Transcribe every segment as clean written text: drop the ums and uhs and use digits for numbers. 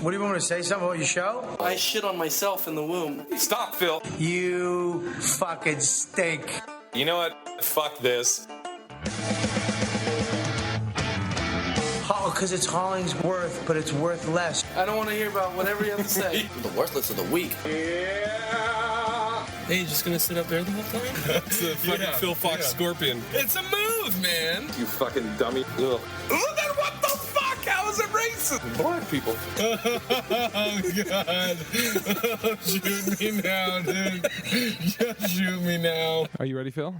What do you want me to say? Something about your show? I shit on myself in the womb. Stop, Phil. You fucking stink. You know what? Fuck this. Oh, because it's Hollingsworth, but it's worth less. I don't want to hear about whatever you have to say. The worthless of the week. Yeah. Hey, you just gonna sit up there the whole time? It's the fucking Phil Fox Scorpion. It's a move, man. You fucking dummy. Ugh. Well, then what the fuck? How is it racist? Black people. Oh, God. Oh, shoot me now, dude. Just shoot me now. Are you ready, Phil?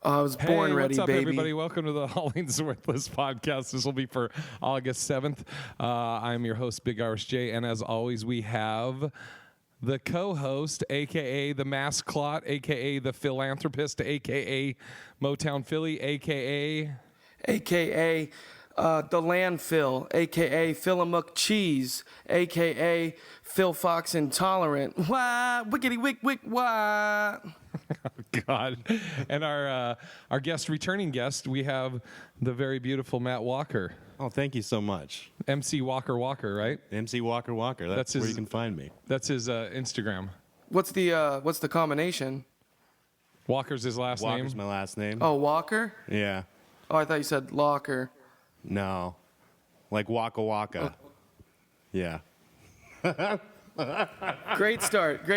I was born ready, what's up, baby. everybody? Welcome to the HollingsWorthless podcast. This will be for August 7th. I'm your host, Big Irish J, and as always, we have the co-host, a.k.a. the Mass Clot, a.k.a. the Philanthropist, a.k.a. Motown Philly, a.k.a. The landfill, a.k.a. Philamuck Cheese, a.k.a. Phil Fox Intolerant. Why? Wickety wick wick why? Oh, God. And our returning guest, we have the very beautiful Matt Walker. Oh, thank you so much. MC Walker, right? MC Walker. That's where you can find me. That's his Instagram. What's the combination? Walker's his last name. Walker's my last name. Oh, Walker? Yeah. Oh, I thought you said Locker. No. Like Waka Waka. Yeah. Great start.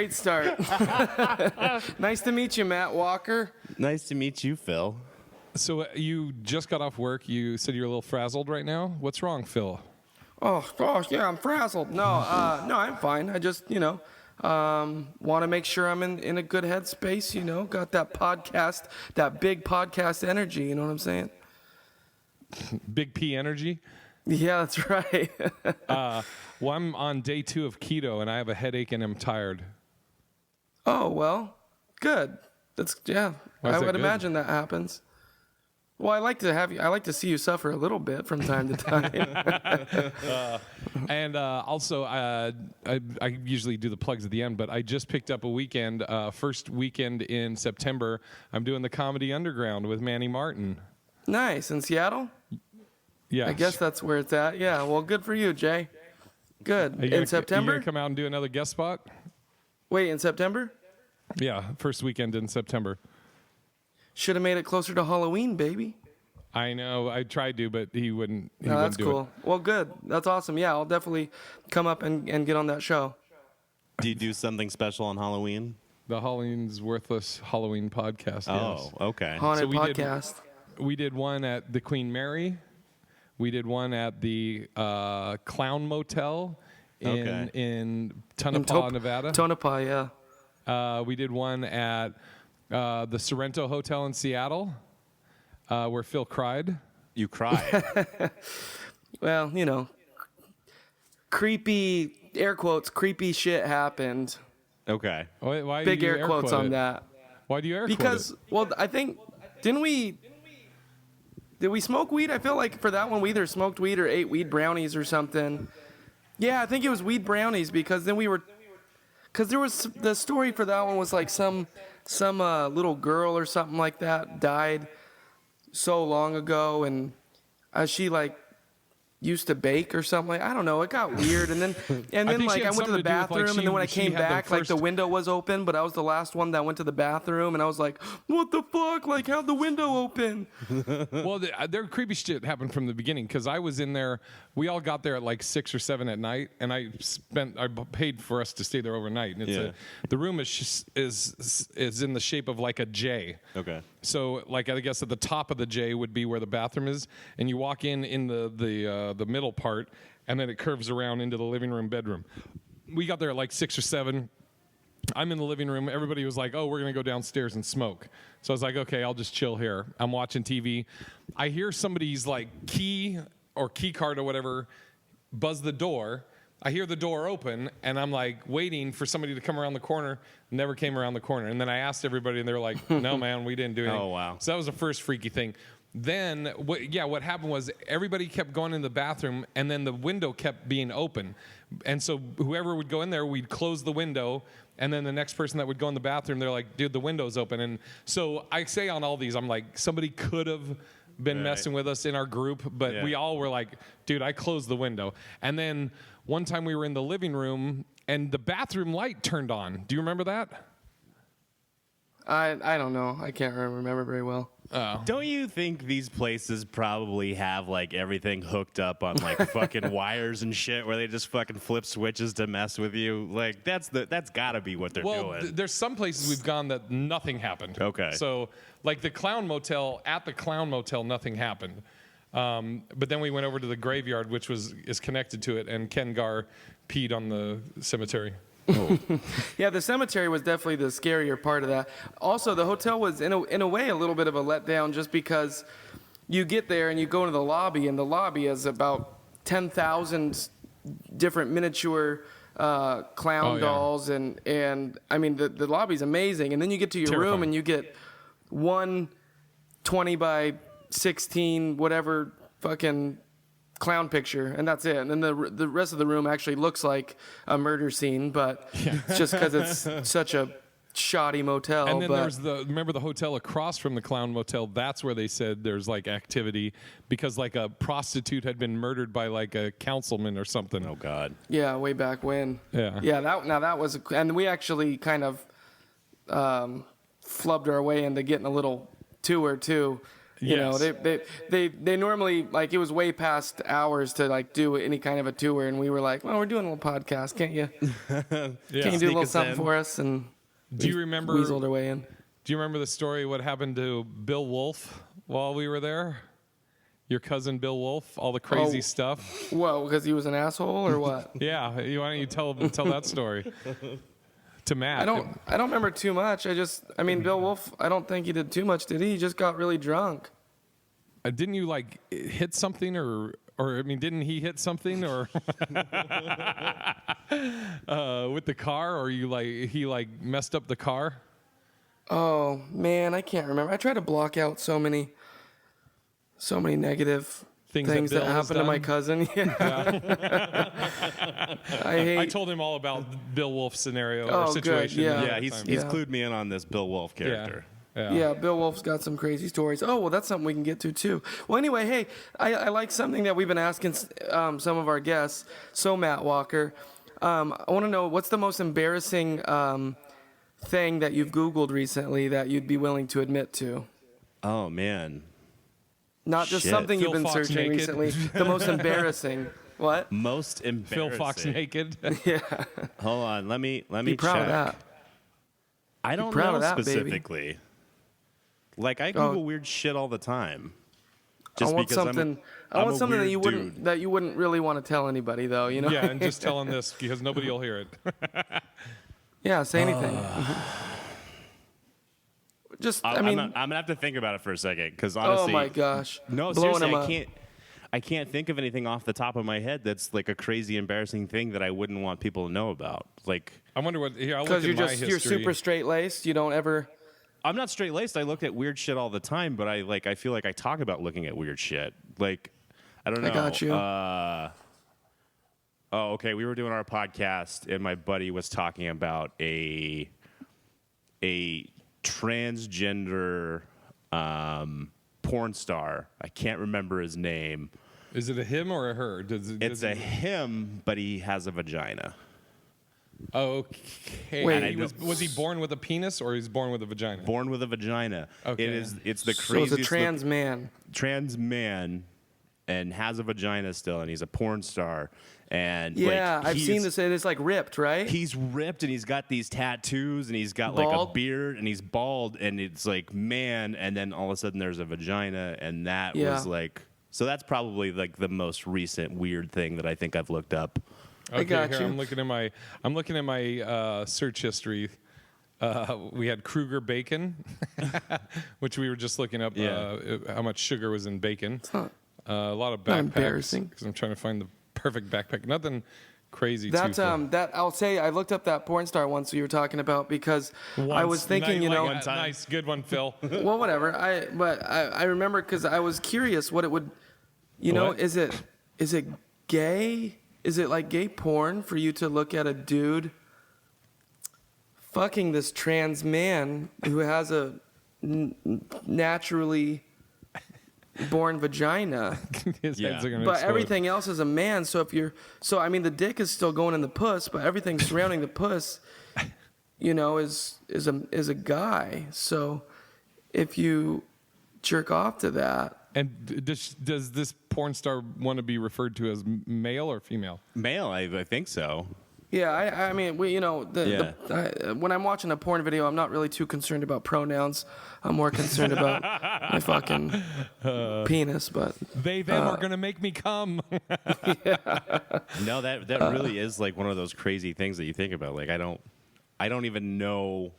Nice to meet you, Matt Walker. Nice to meet you, Phil. So you just got off work. You said you're a little frazzled right now. What's wrong, Phil? Oh gosh, yeah, I'm frazzled. No, I'm fine. I just, want to make sure I'm in a good headspace. Got that podcast, that big podcast energy. You know what I'm saying? Big P energy. Yeah, that's right. Well, I'm on day 2 of keto, and I have a headache, and I'm tired. Oh well, good. Why is I that would good? imagine that happens. Well, I like to see you suffer a little bit from time to time. And also, I usually do the plugs at the end, but I just picked up a weekend, first weekend in September. I'm doing the Comedy Underground with Manny Martin. Nice. In Seattle? Yeah. I guess that's where it's at. Yeah, well, good for you, Jay. Good. In September? You gonna come out and do another guest spot? Wait, in September? Yeah, first weekend in September. Should have made it closer to Halloween, baby. I know. I tried to, but he wouldn't. No, that's do cool. Well, good. That's awesome. Yeah, I'll definitely come up and get on that show. Do you do something special on Halloween? The HollingsWorthless Halloween podcast. Oh, okay. Haunted we podcast. We did one at the Queen Mary. We did one at the Clown Motel in Tonopah, Nevada. Tonopah, yeah. We did one at the Sorrento Hotel in Seattle, where Phil cried. You cried. Well, creepy, air quotes, creepy shit happened. Okay. Why Big do you air quotes quote on it? that. Why do you air Because, quote it? well, I think, did we smoke weed? I feel like for that one, we either smoked weed or ate weed brownies or something. Yeah, I think it was weed brownies because then because there was, the story for that one was like some little girl or something like that died so long ago, and she used to bake or something. I don't know. It got weird, and then I like I went to the bathroom, and then when I she came had the back, like the first- window was open, but I was the last one that went to the bathroom, and I was like, "What the fuck? Like, how'd the window open?" Well, their creepy shit happened from the beginning because I was in there. We all got there at like 6 or 7 at night, and I paid for us to stay there overnight. And it's the room is in the shape of like a J. Okay. So, like, I guess at the top of the J would be where the bathroom is, and you walk in the middle part, and then it curves around into the living room, bedroom. We got there at like 6 or 7. I'm in the living room. Everybody was like, "Oh, we're gonna go downstairs and smoke." So I was like, "Okay, I'll just chill here." I'm watching TV. I hear somebody's like key or key card or whatever buzz the door. I hear the door open, and I'm like waiting for somebody to come around the corner. Never came around the corner. And then I asked everybody, and they were like, "No, man, we didn't do anything." Oh, wow. So that was the first freaky thing. Then, what happened was everybody kept going in the bathroom, and then the window kept being open. And so whoever would go in there, we'd close the window, and then the next person that would go in the bathroom, they're like, "Dude, the window's open." And so I say on all these, I'm like, somebody could have been messing with us in our group, but we all were like, dude, I closed the window. And then one time we were in the living room and the bathroom light turned on. Do you remember that? I don't know. I can't remember very well. Don't you think these places probably have like everything hooked up on like fucking wires and shit where they just fucking flip switches to mess with you? Like that's gotta be what they're doing. There's some places we've gone that nothing happened. Okay. So like the Clown Motel, at the Clown Motel, nothing happened. But then we went over to the graveyard, which is connected to it, and Ken Gar peed on the cemetery. Yeah, the cemetery was definitely the scarier part of that. Also, the hotel was in a way a little bit of a letdown, just because you get there and you go into the lobby, and the lobby is about 10,000 different miniature clown dolls, and I mean the lobby's amazing. And then you get to your room and you get one 20 by 16 whatever fucking clown picture, and that's it. And then the rest of the room actually looks like a murder scene, but it's just because it's such a shoddy motel. And then there's remember the hotel across from the Clown Motel? That's where they said there's like activity because like a prostitute had been murdered by like a councilman or something. Oh God. Yeah, way back when. Yeah. Yeah. That was, and we actually kind of flubbed our way into getting a little tour too. You know, they normally, like, it was way past hours to like do any kind of a tour, and we were like, well, we're doing a little podcast, can't you? Can you do a little something for us? And do you remember? Weaseled our way in. Do you remember the story? What happened to Bill Wolf while we were there? Your cousin Bill Wolf, all the crazy stuff. Whoa, because he was an asshole or what? Yeah, why don't you tell that story to Matt? I don't remember too much. I mean, Bill Wolf, I don't think he did too much, did he? He just got really drunk. Didn't you like hit something or I mean, didn't he hit something or with the car, or he messed up the car? Oh man, I can't remember. I try to block out so many negative things that happened to my cousin. Yeah. I told him all about Bill Wolf's scenario or Good, situation. yeah. He's clued me in on this Bill Wolf character. Yeah, Bill Wolf's got some crazy stories. Oh, well, that's something we can get to, too. Well, anyway, hey, I like something that we've been asking some of our guests. So, Matt Walker, I want to know, what's the most embarrassing thing that you've Googled recently that you'd be willing to admit to? Oh, man. Not just something you've been searching naked. recently. The most embarrassing. What? Most embarrassing. Phil Fox naked. Yeah. Hold on. Let me Be proud check. of that. I don't proud know of that, specifically. baby. Like I Google weird shit all the time. I want something dude. that you wouldn't really want to tell anybody, though. You know. Yeah, and just tell him this because nobody will hear it. Yeah, say anything. Just, I mean, I'm gonna have to think about it for a second because honestly, oh my gosh, no, blowing seriously, I can't think of anything off the top of my head that's like a crazy embarrassing thing that I wouldn't want people to know about. Like, I wonder what. Here, I'll look because at my history. you're super straight laced. You don't ever. I'm not straight laced. I look at weird shit all the time, but I feel like I talk about looking at weird shit. Like, I don't know. I got you. Oh, okay. We were doing our podcast, and my buddy was talking about a transgender porn star. I can't remember his name. Is it a him or a her? It's a him, but he has a vagina. Okay. Wait, was he born with a penis or he's born with a vagina? Born with a vagina. Okay. It's the So craziest. it's a trans man. Trans man, and has a vagina still, and he's a porn star. And Yeah, like, I've seen this. And it's like ripped, right? He's ripped, and he's got these tattoos, and he's got like Bald? a beard, and he's bald, and it's like man, and then all of a sudden there's a vagina, and that was like. So that's probably like the most recent weird thing that I think I've looked up. Okay, I got here, you. I'm looking at my search history. We had Kruger bacon, which we were just looking up how much sugar was in bacon. It's not A lot of not backpacks. embarrassing. Because I'm trying to find the perfect backpack. Nothing crazy. That too that I'll say I looked up that porn star once you were talking about because I was thinking, you know, nice, good one, Phil. well, whatever. I remember because I was curious what it would, you know, What? is it gay? Is it like gay porn for you to look at a dude fucking this trans man who has a naturally born vagina. His Yeah. heads are gonna But explode. everything else is a man. So I mean, the dick is still going in the puss, but everything surrounding the puss, is a guy. So if you jerk off to that, And does this porn star want to be referred to as male or female? Male, I think so. yeah, I mean, when I'm watching a porn video, I'm not really too concerned about pronouns. I'm more concerned about my fucking penis. But They them are gonna make me come. No, that really is like one of those crazy things that you think about. Like I don't even know,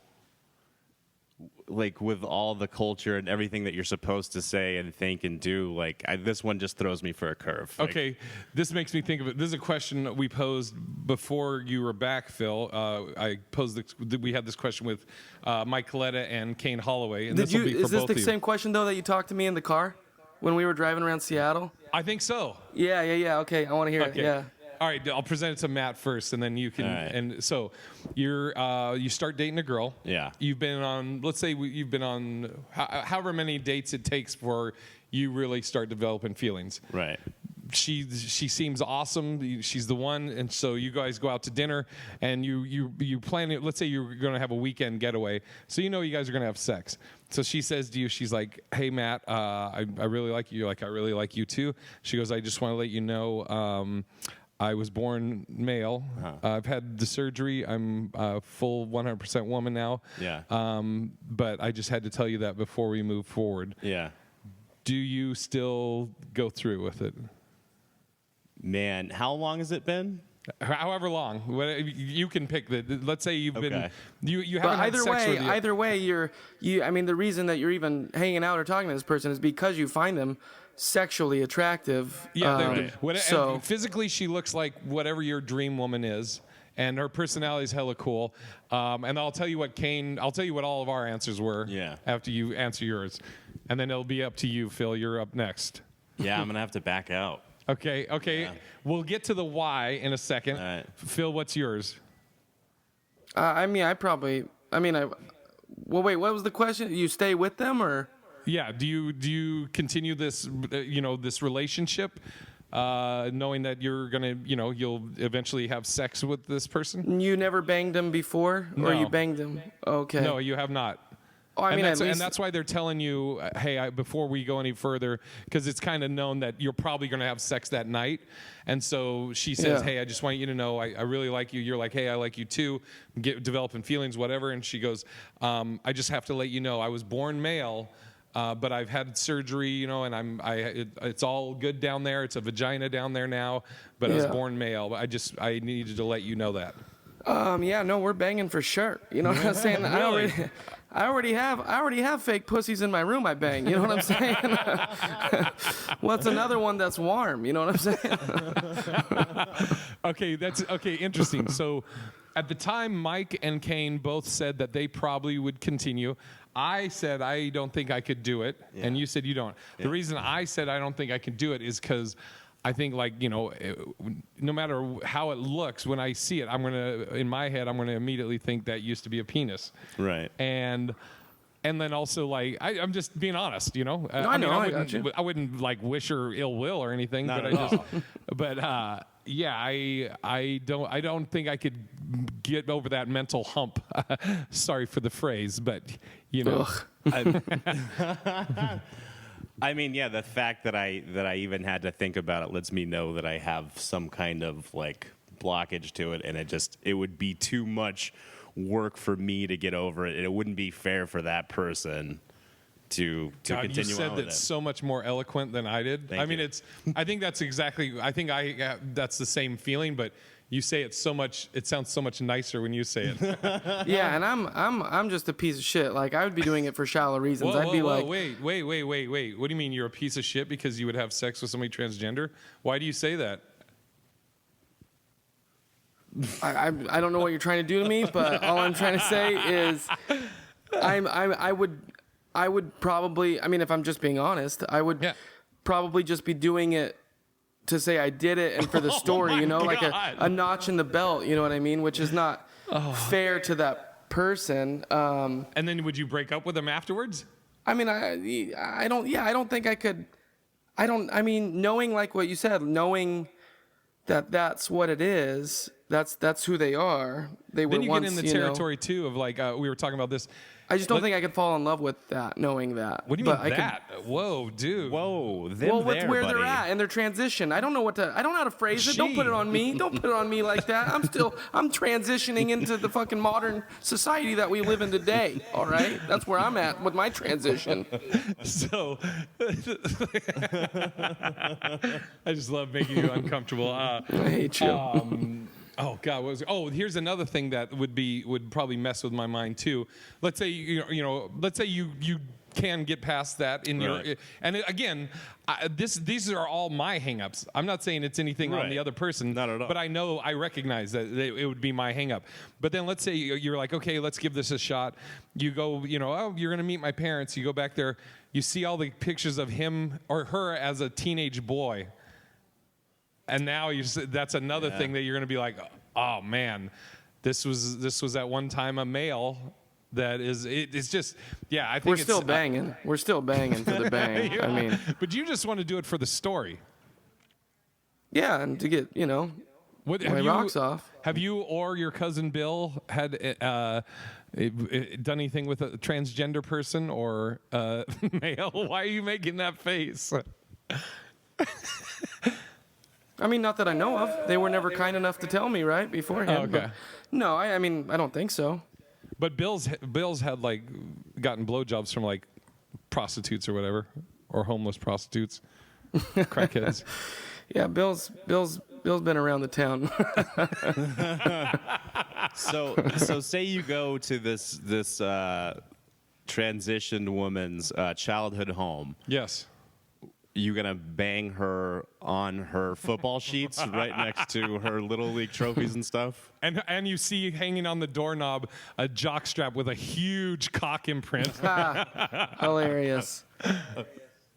like with all the culture and everything that you're supposed to say and think and do, like this one just throws me for a curve. Like, Okay, this makes me think of it. This is a question that we posed before you were back, Phil. I posed we had this question with Mike Coletta and Kane Holloway, and this will be for is this both the of you. same question though that you talked to me in the car when we were driving around Seattle? I think so. Yeah. Okay, I want to hear Okay. it. Yeah. All right, I'll present it to Matt first, and then you can. All right. And so, you start dating a girl. Yeah. You've been on. Let's say you've been on however many dates it takes for you really start developing feelings. Right. She seems awesome. She's the one, and so you guys go out to dinner, and you plan it. Let's say you're going to have a weekend getaway, so you know you guys are going to have sex. So she says to you, she's like, "Hey Matt, I really like you." You're like, "I really like you too." She goes, "I just want to let you know." I was born male. I've had the surgery. I'm a full 100% woman now. Yeah. But I just had to tell you that before we move forward. Yeah. Do you still go through with it? Man, how long has it been? However long, you can pick let's say you've been Okay. you But haven't had sex with either way, you. I mean, the reason that you're even hanging out or talking to this person is because you find them sexually attractive. Yeah, Right. So and physically she looks like whatever your dream woman is, and her personality is hella cool. And I'll tell you what all of our answers were. Yeah. After you answer yours, and then it'll be up to you, Phil. You're up next. Yeah, I'm gonna have to back out. Okay. Yeah. We'll get to the why in a second. All right. Phil, what's yours? well, wait. What was the question? You stay with them or? Yeah. Do you continue this this relationship, knowing that you're gonna you'll eventually have sex with this person? You never banged them before, or No. you banged them? Okay. No, you have not. Oh, I mean, at least And that's why they're telling you, hey, before we go any further, because it's kind of known that you're probably going to have sex that night. And so she says, Yeah. hey, I just want you to know I really like you. You're like, hey, I like you too. Developing feelings, whatever. And she goes, I just have to let you know I was born male, but I've had surgery, and it's all good down there. It's a vagina down there now, but I was Yeah. born male. I needed to let you know that. Yeah, no, we're banging for sure. You know what I'm saying? Really? I already have fake pussies in my room. I bang. You know what I'm saying? What's another one that's warm? You know what I'm saying? Okay, interesting. So, at the time, Mike and Kane both said that they probably would continue. I said I don't think I could do it, and you said you don't. The reason I said I don't think I can do it is because I think, no matter how it looks, when I see it, in my head, I'm gonna immediately think that used to be a penis. Right. And then also, I'm just being honest, I know, I wouldn't, got you. I wouldn't wish her ill will or anything, Not but at all. I don't think I could get over that mental hump. Sorry for the phrase, but Ugh. I mean, yeah, the fact that I even had to think about it lets me know that I have some kind of blockage to it, and it would be too much work for me to get over it, and it wouldn't be fair for that person to God, continue you said on with that it. so much more eloquent than I did. Thank you. I think that's exactly. That's the same feeling, but you say it so much. It sounds so much nicer when you say it. Yeah, and I'm just a piece of shit. I would be doing it for shallow reasons. I'd be like, wait. What do you mean you're a piece of shit because you would have sex with somebody transgender? Why do you say that? I don't know what you're trying to do to me, but all I'm trying to say is, I would probably. I mean, if I'm just being honest, I would probably just be doing it to say I did it and for the story, like a notch in the belt, you know what I mean? Which is not fair to that person. And then would you break up with them afterwards? I mean, I don't think I could I mean, knowing like what you said, knowing that that's what it is, that's who they are. They were Then you once, get in the territory too of like we were talking about this. I just don't think I could fall in love with that, knowing that. What do you mean that? Whoa, dude. Whoa, them Well, with there, where buddy. they're at and their transition, I don't know how to phrase it. Don't put it on me. Don't put it on me like that. I'm transitioning into the fucking modern society that we live in today. All right, that's where I'm at with my transition. So, I just love making you uncomfortable. I hate you. Oh God, what was? Oh, here's another thing that would probably mess with my mind too. Let's say let's say you can get past that in your, and again, these are all my hangups. I'm not saying it's anything on the other person, Not at all. but I recognize that it would be my hangup. But then let's say you're like, okay, let's give this a shot. You go, oh, you're gonna meet my parents. You go back there, you see all the pictures of him or her as a teenage boy. And now that's another thing that you're going to be like, oh man, this was at one time a male. That is, it's just, I think We're still banging. We're still banging for the bang. I mean, but you just want to do it for the story. yeah, and to get my rocks off. Have you or your cousin Bill had done anything with a transgender person or male? Why are you making that face? I mean, not that I know of. They were never kind enough to tell me right beforehand. Oh, okay. But no, I mean, I don't think so. But Bill's had like gotten blowjobs from like prostitutes or whatever, or homeless prostitutes, crackheads. Yeah, Bill's been around the town. So say you go to this transitioned woman's childhood home. Yes. You gonna bang her on her football sheets right next to her little league trophies and stuff? And you see hanging on the doorknob a jockstrap with a huge cock imprint. Hilarious.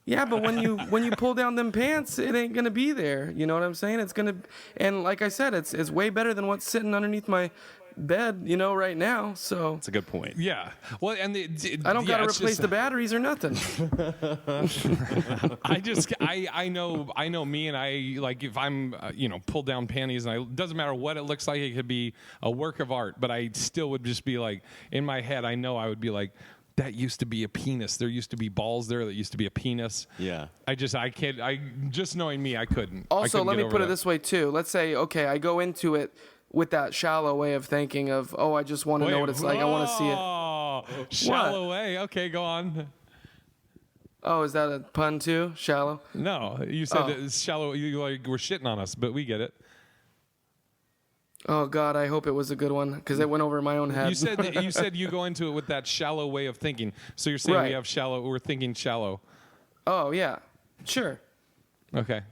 Yeah, but when you pull down them pants, it ain't gonna be there. You know what I'm saying? It's gonna, and like I said, it's way better than what's sitting underneath my bed, right now. So That's a good point. Yeah. Well, and I don't gotta replace the batteries or nothing. I know me, and I like if I'm pull down panties, and it doesn't matter what it looks like. It could be a work of art, but I still would just be like, in my head, I know I would be like, that used to be a penis. There used to be balls there. That used to be a penis. Yeah. I can't. Just knowing me, I couldn't. Also, let me put it this way too. Let's say, okay, I go into it with that shallow way of thinking of, I just want to know what it's like. I want to see it. Oh, shallow way. Okay, go on. Oh, is that a pun too? Shallow? No, you said it's shallow. You like were shitting on us, but we get it. Oh God, I hope it was a good one because it went over my own head. You said you go into it with that shallow way of thinking. So you're saying Right. we're thinking shallow. Oh yeah, sure. Okay.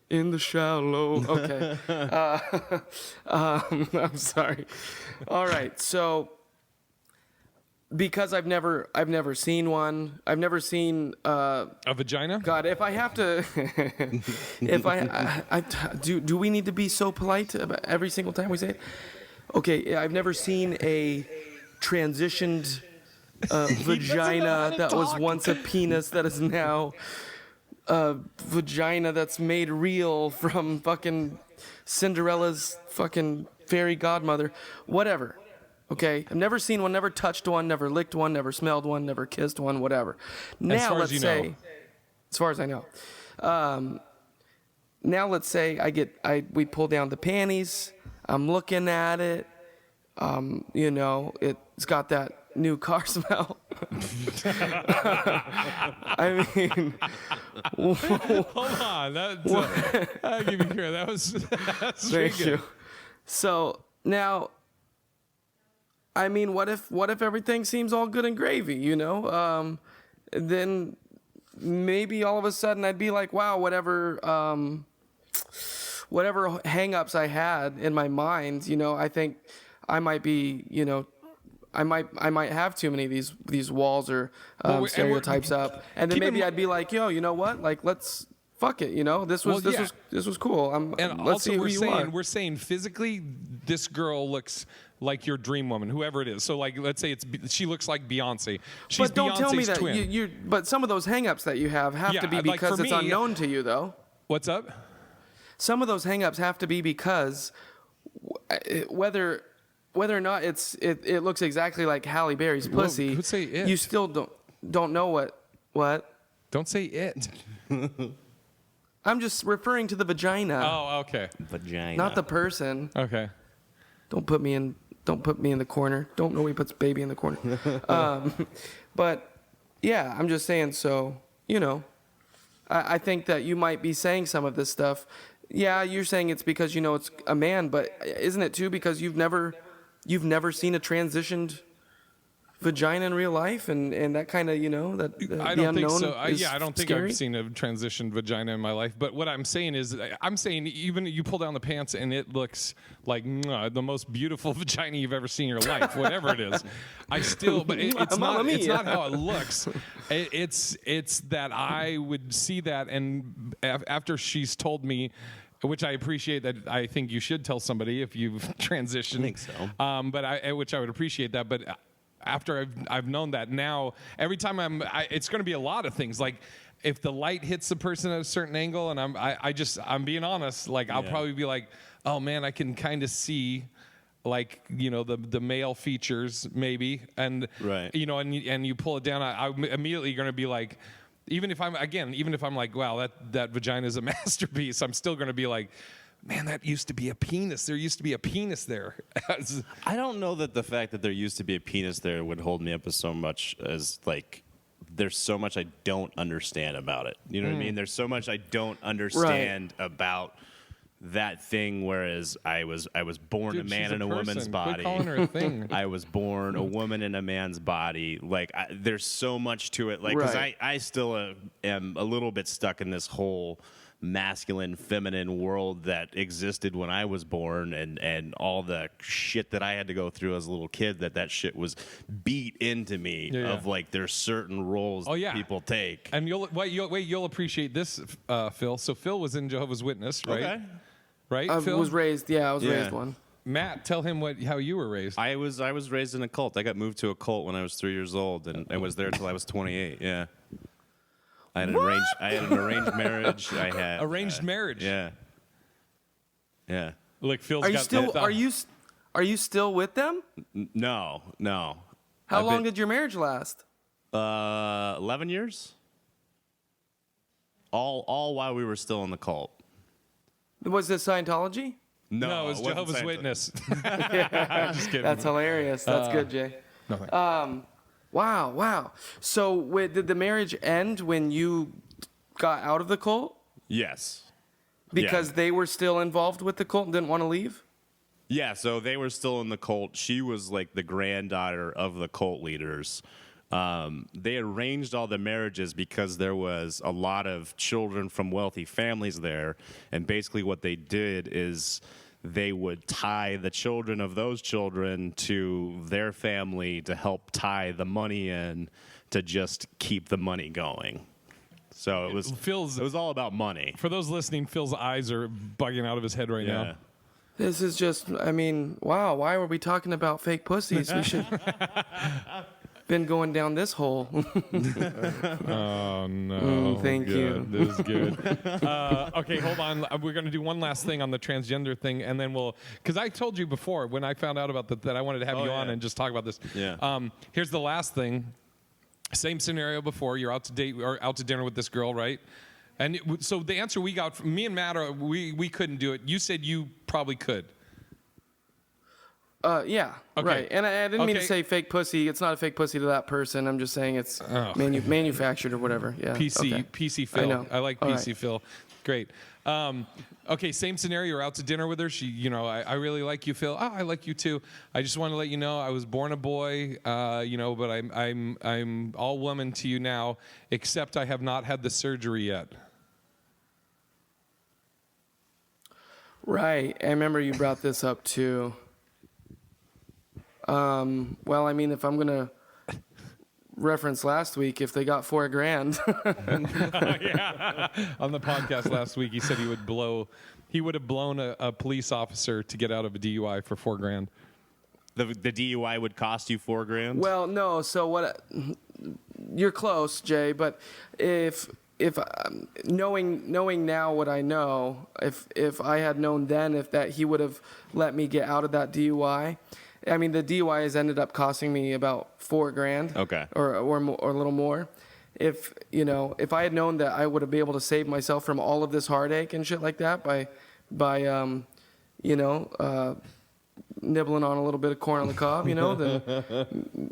In the shallow. Okay. I'm sorry. All right. So because I've never seen one. I've never seen A vagina? God, if I have to, do we need to be so polite about every single time we say it? Okay, I've never seen a transitioned vagina that was once a penis that is now a vagina that's made real from fucking Cinderella's fucking fairy godmother. Whatever. Okay, I've never seen one, never touched one, never licked one, never smelled one, never kissed one, whatever. Now let's say, as far as I know, now let's say we pull down the panties. I'm looking at it. It's got that new car smell. I mean, Hold on. I'll give you credit. That was very thank good. you. So now, I mean, what if everything seems all good and gravy, then maybe all of a sudden I'd be like, wow, whatever hang-ups I had in my mind, I think I might be, I might have too many of these walls or stereotypes up, and then maybe I'd be like, yo, you know what? Like, let's fuck it, you know. This was cool. And let's see also who you are. we're saying physically, this girl looks like your dream woman, whoever it is. So like, let's say she looks like Beyonce. She's But don't Beyonce's tell me that twin. but some of those hangups that you have to be like because for it's me- unknown to you, though. What's up? Some of those hangups have to be because whether or not it looks exactly like Halle Berry's pussy, who'd say it? you still don't know what. Don't say it. I'm just referring to the vagina, Oh, okay. Vagina. not the person. Okay. Don't put me in the corner. Don't know he puts baby in the corner. But yeah, I'm just saying. So you know, I think that you might be saying some of this stuff. Yeah, you're saying it's because you know it's a man, but isn't it too because you've never seen a transitioned vagina in real life, and that kind of you know that I the don't think unknown so. is I don't think scary? I've seen a transitioned vagina in my life. But what I'm saying is, I'm saying even you pull down the pants and it looks like the most beautiful vagina you've ever seen in your life, whatever it is. I still, but it's not. It's not how it looks. It's that I would see that, and after she's told me. Which I appreciate that. I think you should tell somebody if you've transitioned. I think so. But which I would appreciate that. But after I've known that now, every time it's going to be a lot of things. Like if the light hits the person at a certain angle, and I'm being honest. Like I'll probably be like, oh man, I can kind of see. Like you know the male features maybe, and right. you know, and you pull it down. I'm immediately going to be like. Even if I'm like, wow, that vagina is a masterpiece, I'm still going to be like, man, that used to be a penis. There used to be a penis there. I don't know that the fact that there used to be a penis there would hold me up as so much as like there's so much I don't understand about it. You know what I mean? There's so much I don't understand about that thing. Whereas I was born Dude, a man she's in a woman's person. body. Quit calling her a thing. I was born a woman in a man's body. Like there's so much to it. Like because I still am a little bit stuck in this whole masculine feminine world that existed when I was born, and all the shit that I had to go through as a little kid. That shit was beat into me of like there's certain roles that people take. And you'll appreciate this, Phil. So Phil was in Jehovah's Witness, right? Okay. Right, I Phil? was raised one. Matt, tell him how you were raised. I was raised in a cult. I got moved to a cult when I was 3 years old, and I was there till I was 28. Yeah. I had an arranged marriage. I had arranged marriage. Yeah. Yeah. Like Phil's Are you got still that are you still with them? No. How long did your marriage last? 11 years. All while we were still in the cult. Was this Scientology? No, it was wasn't Jehovah's Scientology. Witness. Just kidding. That's hilarious. That's good, Jay. Wow. So did the marriage end when you got out of the cult? Yes. Because they were still involved with the cult and didn't want to leave? Yeah, so they were still in the cult. She was like the granddaughter of the cult leaders. They arranged all the marriages because there was a lot of children from wealthy families there. And basically what they did is they would tie the children of those children to their family to help tie the money in to just keep the money going. So it was all about money. For those listening, Phil's eyes are bugging out of his head right now. This is just, wow, why were we talking about fake pussies? We should been going down this hole. Oh, no. Thank you. This is good. Okay, hold on. We're going to do one last thing on the transgender thing, and then because I told you before when I found out about that I wanted to have you on and just talk about this. Yeah. Here's the last thing. Same scenario before. You're out to date or out to dinner with this girl, right? And so the answer we got from me and Matt, we couldn't do it. You said you probably could. Yeah, Okay. right. And I didn't mean to say fake pussy. It's not a fake pussy to that person. I'm just saying it's manufactured or whatever. Yeah. PC Phil. I know. I like All PC right. Phil. Great. Okay, same scenario. You're out to dinner with her. She, I really like you, Phil. Oh, I like you too. I just want to let you know I was born a boy, but I'm all woman to you now, except I have not had the surgery yet. Right. I remember you brought this up too. Well, if I'm going to referenced last week, if they got $4,000. Yeah. On the podcast last week, he said he would have blown a police officer to get out of a DUI for $4,000. The DUI would cost you $4,000. Well, no. So what? You're close, Jay. But if knowing now what I know, if I had known then that he would have let me get out of that DUI. I mean, the DUI has ended up costing me about $4,000. Okay. Or a little more. If I had known that I would have been able to save myself from all of this heartache and shit like that by nibbling on a little bit of corn on the cob,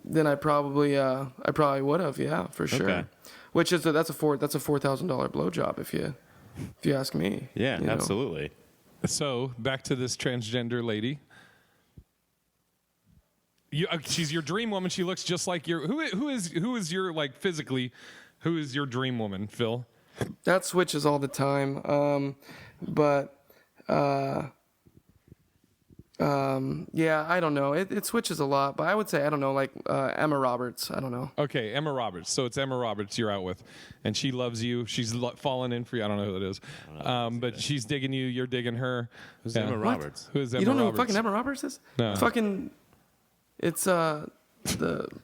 then I probably would have, yeah, for sure. Okay. Which is that's a $4,000 blowjob if you ask me. Yeah, absolutely. So back to this transgender lady. She's your dream woman. She looks just like your. Who is your, like, physically? Who is your dream woman, Phil? That switches all the time, but. Yeah, I don't know. It switches a lot, but I would say, I don't know, like Emma Roberts. I don't know. Okay, Emma Roberts. So it's Emma Roberts you're out with, and she loves you. She's fallen in for you. I don't know who that is, but she's digging you. You're digging her. Who's Emma Roberts? Who is Emma Roberts? You don't know who fucking Emma Roberts is? No. It's the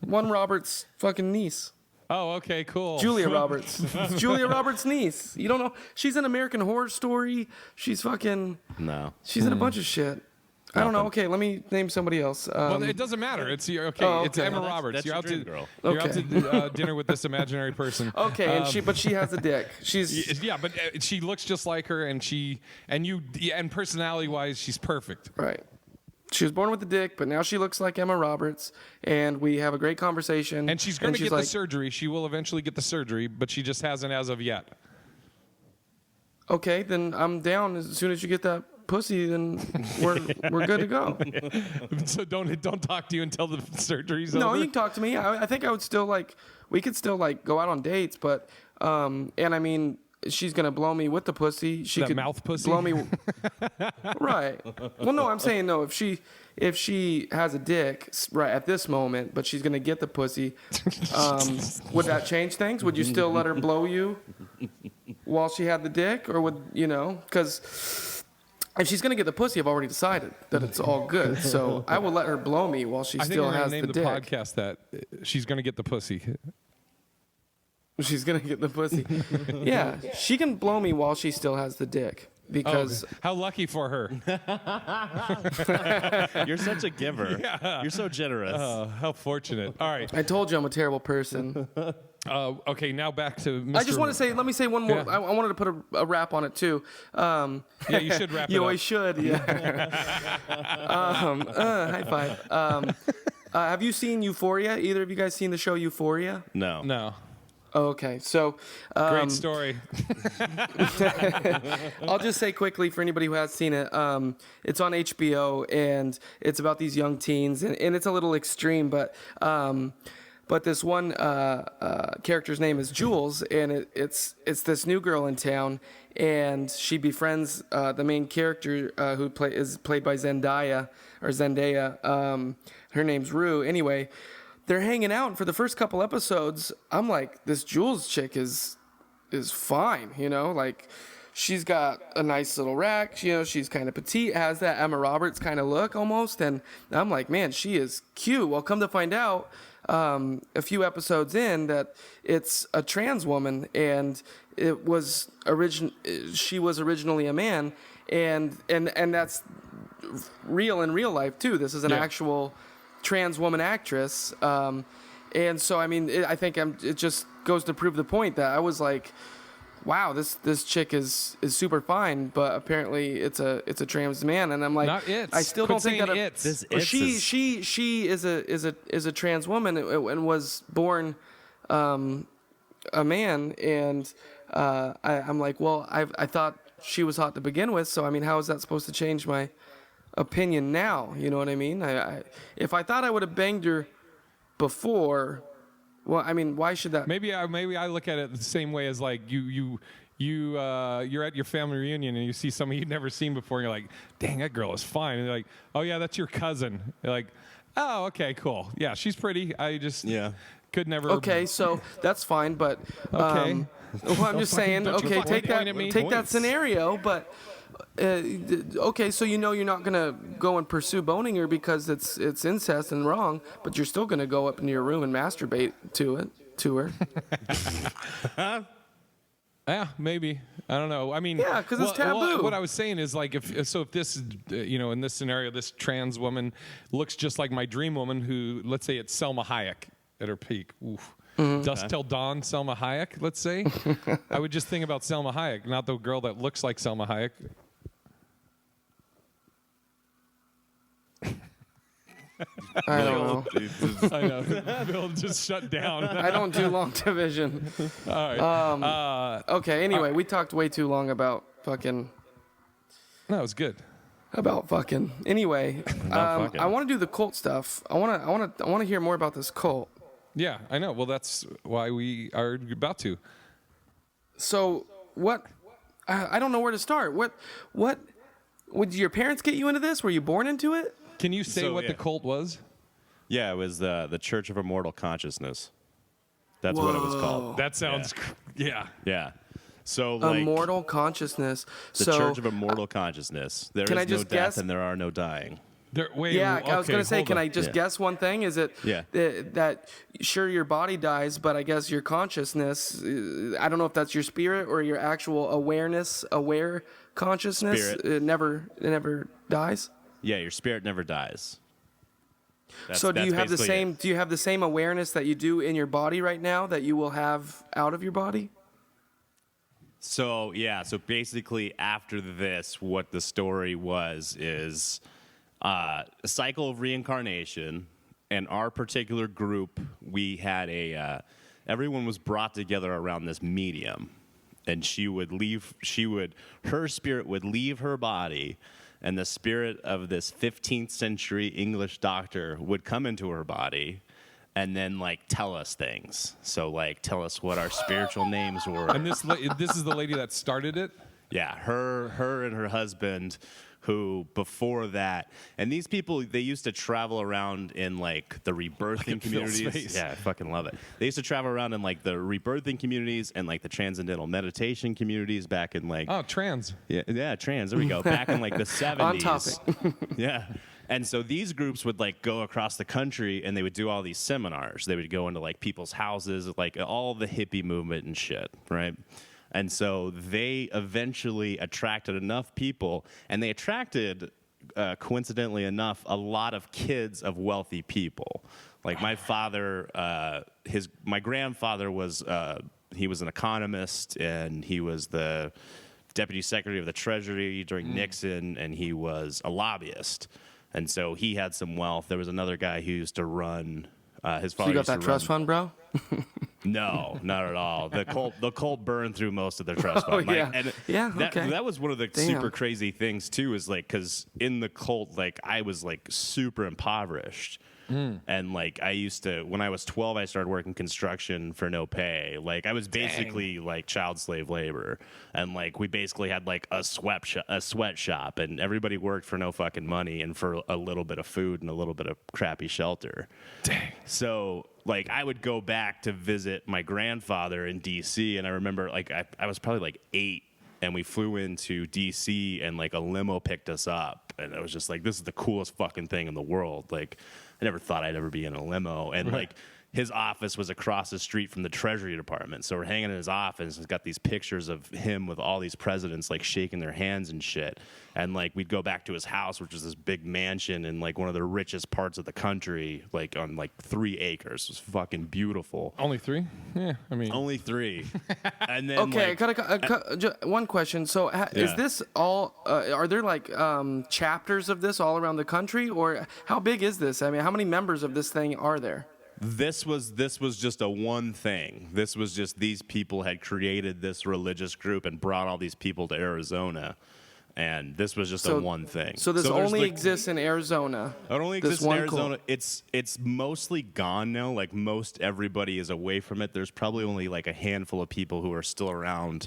one Roberts' fucking niece. Oh, okay, cool. Julia Roberts. It's Julia Roberts' niece. You don't know? She's in American Horror Story. She's fucking. No. She's in a bunch of shit. I don't know. Okay, let me name somebody else. Well, it doesn't matter. It's okay. Oh, It's okay. Emma No, Roberts. that's You're your out dream to girl. you're out Okay. to dinner with this imaginary person. Okay, but she has a dick. She's Yeah, but she looks just like her, and personality-wise, she's perfect. right. She was born with a dick, but now she looks like Emma Roberts, and we have a great conversation. And she's going to get the like, surgery. She will eventually get the surgery, but she just hasn't as of yet. Okay, then I'm down. As soon as you get that pussy, then we're good to go. So don't talk to you until the surgery's No, over. you can talk to me. I think I would still we could still go out on dates, but and I mean, she's gonna blow me with the pussy. She That could mouth pussy? blow me. Right. Well, no, I'm saying no. If she has a dick right at this moment, but she's gonna get the pussy, would that change things? Would you still let her blow you while she had the dick, or would because if she's gonna get the pussy, I've already decided that it's all good. So I will let her blow me while she I think still we're going has to the name the dick. podcast that she's going to get the pussy. She's gonna get the pussy. Yeah, she can blow me while she still has the dick. Because How lucky for her. You're such a giver. Yeah. You're so generous. How fortunate. All right. I told you I'm a terrible person. Okay, now back to Mr. I just want to say, let me say one more. Yeah. I wanted to put a wrap on it too. Yeah, you should wrap it You up. always should. Yeah. High five. Have you seen Euphoria? Either of you guys seen the show Euphoria? No. No. Oh, okay, so Great story. I'll just say quickly for anybody who has seen it, it's on HBO and it's about these young teens, and it's a little extreme, but this one character's name is Jules, and it's this new girl in town, and she befriends the main character who is played by Zendaya. Her name's Rue. Anyway, they're hanging out, and for the first couple episodes, I'm like, this Jules chick is fine, like she's got a nice little rack, she's kind of petite, has that Emma Roberts kind of look almost, and I'm like, man, she is cute. Well, come to find out, a few episodes in, that it's a trans woman, and she was originally a man, and that's real in real life too. This is an actual trans woman actress, and so I mean, I think it just goes to prove the point that I was like, wow, this chick is super fine, but apparently it's a trans man, and I'm like, Not it's. I still Quit don't think saying that it's. This well, it's she is a trans woman and was born a man, and I'm like, well, I thought she was hot to begin with, so I mean, how is that supposed to change my opinion now? You know what I mean? If I thought I would have banged her before, well, I mean, why should that? Maybe I look at it the same way as like you're at your family reunion and you see somebody you've never seen before, and you're like, dang, that girl is fine. And they're like, oh yeah, that's your cousin. You're like, oh, okay, cool. Yeah, she's pretty. Could never. Okay, so that's fine, but Okay. well, I'm just saying. don't you Okay, fucking point at me. take that Points. scenario, but okay, so you know you're not gonna go and pursue boning her because it's incest and wrong, but you're still gonna go up into your room and masturbate to her. Yeah, maybe. I don't know. I mean, Yeah, 'cause it's taboo. what I was saying is like, if this, in this scenario, this trans woman looks just like my dream woman, who, let's say, it's Selma Hayek at her peak. Oof. Dusk Till Dawn, Selma Hayek. Let's say, I would just think about Selma Hayek, not the girl that looks like Selma Hayek. I don't know. I know. Bill just shut down. I don't do long division. All right. Okay, anyway, we talked way too long about fucking. That was good. About fucking. Anyway, fucking. I want to do the cult stuff. I want to hear more about this cult. Yeah, I know. Well, that's why we are about to. So what? I don't know where to start. What? Did your parents get you into this? Were you born into it? Can you say So, what yeah. the cult was? Yeah, it was the Church of Immortal Consciousness. That's what it was called. That sounds. Yeah. Yeah. So like Immortal consciousness. the so Church of Immortal Consciousness. There is can I no just death guess- and there are no dying. Wait. yeah, okay, I was gonna say, hold can on. I just Yeah. guess one thing? Is it Yeah. that sure your body dies, but I guess your consciousness. I don't know if that's your spirit or your actual aware consciousness. Spirit. It never dies. Yeah, your spirit never dies. So do you have the basically same? it. Do you have the same awareness that you do in your body right now that you will have out of your body? So yeah, so basically after this, what the story was is a cycle of reincarnation. And our particular group, we had everyone was brought together around this medium, and her spirit would leave her body, and the spirit of this 15th century English doctor would come into her body and then like tell us things. So like tell us what our spiritual names were. And this is the lady that started it. Yeah, her and her husband, who before that, and these people, they used to travel around in like the rebirthing communities. face. Yeah, I fucking love it. They used to travel around in like the rebirthing communities and like the transcendental meditation communities back in like Trans. yeah, trans. There we go. Back in like the 70s. On topic. Yeah. And so these groups would like go across the country and they would do all these seminars. They would go into like people's houses, like all the hippie movement and shit, right? And so they eventually attracted enough people, and they attracted, coincidentally enough, a lot of kids of wealthy people. Like my father, my grandfather was, he was an economist, and he was the deputy secretary of the Treasury during Nixon, and he was a lobbyist. And so he had some wealth. There was another guy who used to run. His father So you got used to that trust run- fund, bro? No, not at all. The cult burned through most of their trust fund. yeah. And Yeah, that, okay. that was one of the Damn. super crazy things too. Is like because in the cult, like I was like super impoverished. And like I used to, when I was 12, I started working construction for no pay. Like I was basically like child slave labor, and like we basically had like a sweatshop, and everybody worked for no fucking money and for a little bit of food and a little bit of crappy shelter. Dang. So like I would go back to visit my grandfather in DC, and I remember like I was probably like 8. And we flew into DC, and like a limo picked us up, and it was just like, this is the coolest fucking thing in the world. Like, I never thought I'd ever be in a limo, and like his office was across the street from the Treasury Department. So we're hanging in his office, and he's got these pictures of him with all these presidents like shaking their hands and shit. And like we'd go back to his house, which was this big mansion in like one of the richest parts of the country, like on like 3 acres. It was fucking beautiful. Only 3? Yeah, I mean. Only 3. And then Okay, like, I got one question. So, is Yeah. this all? Are there like chapters of this all around the country, or how big is this? I mean, how many members of this thing are there? This was just a one thing. This was just these people had created this religious group and brought all these people to Arizona, and this was just a one thing. So this there's, only like, exists in Arizona. It only this exists in one Arizona. cult. It's mostly gone now. Like most everybody is away from it. There's probably only like a handful of people who are still around.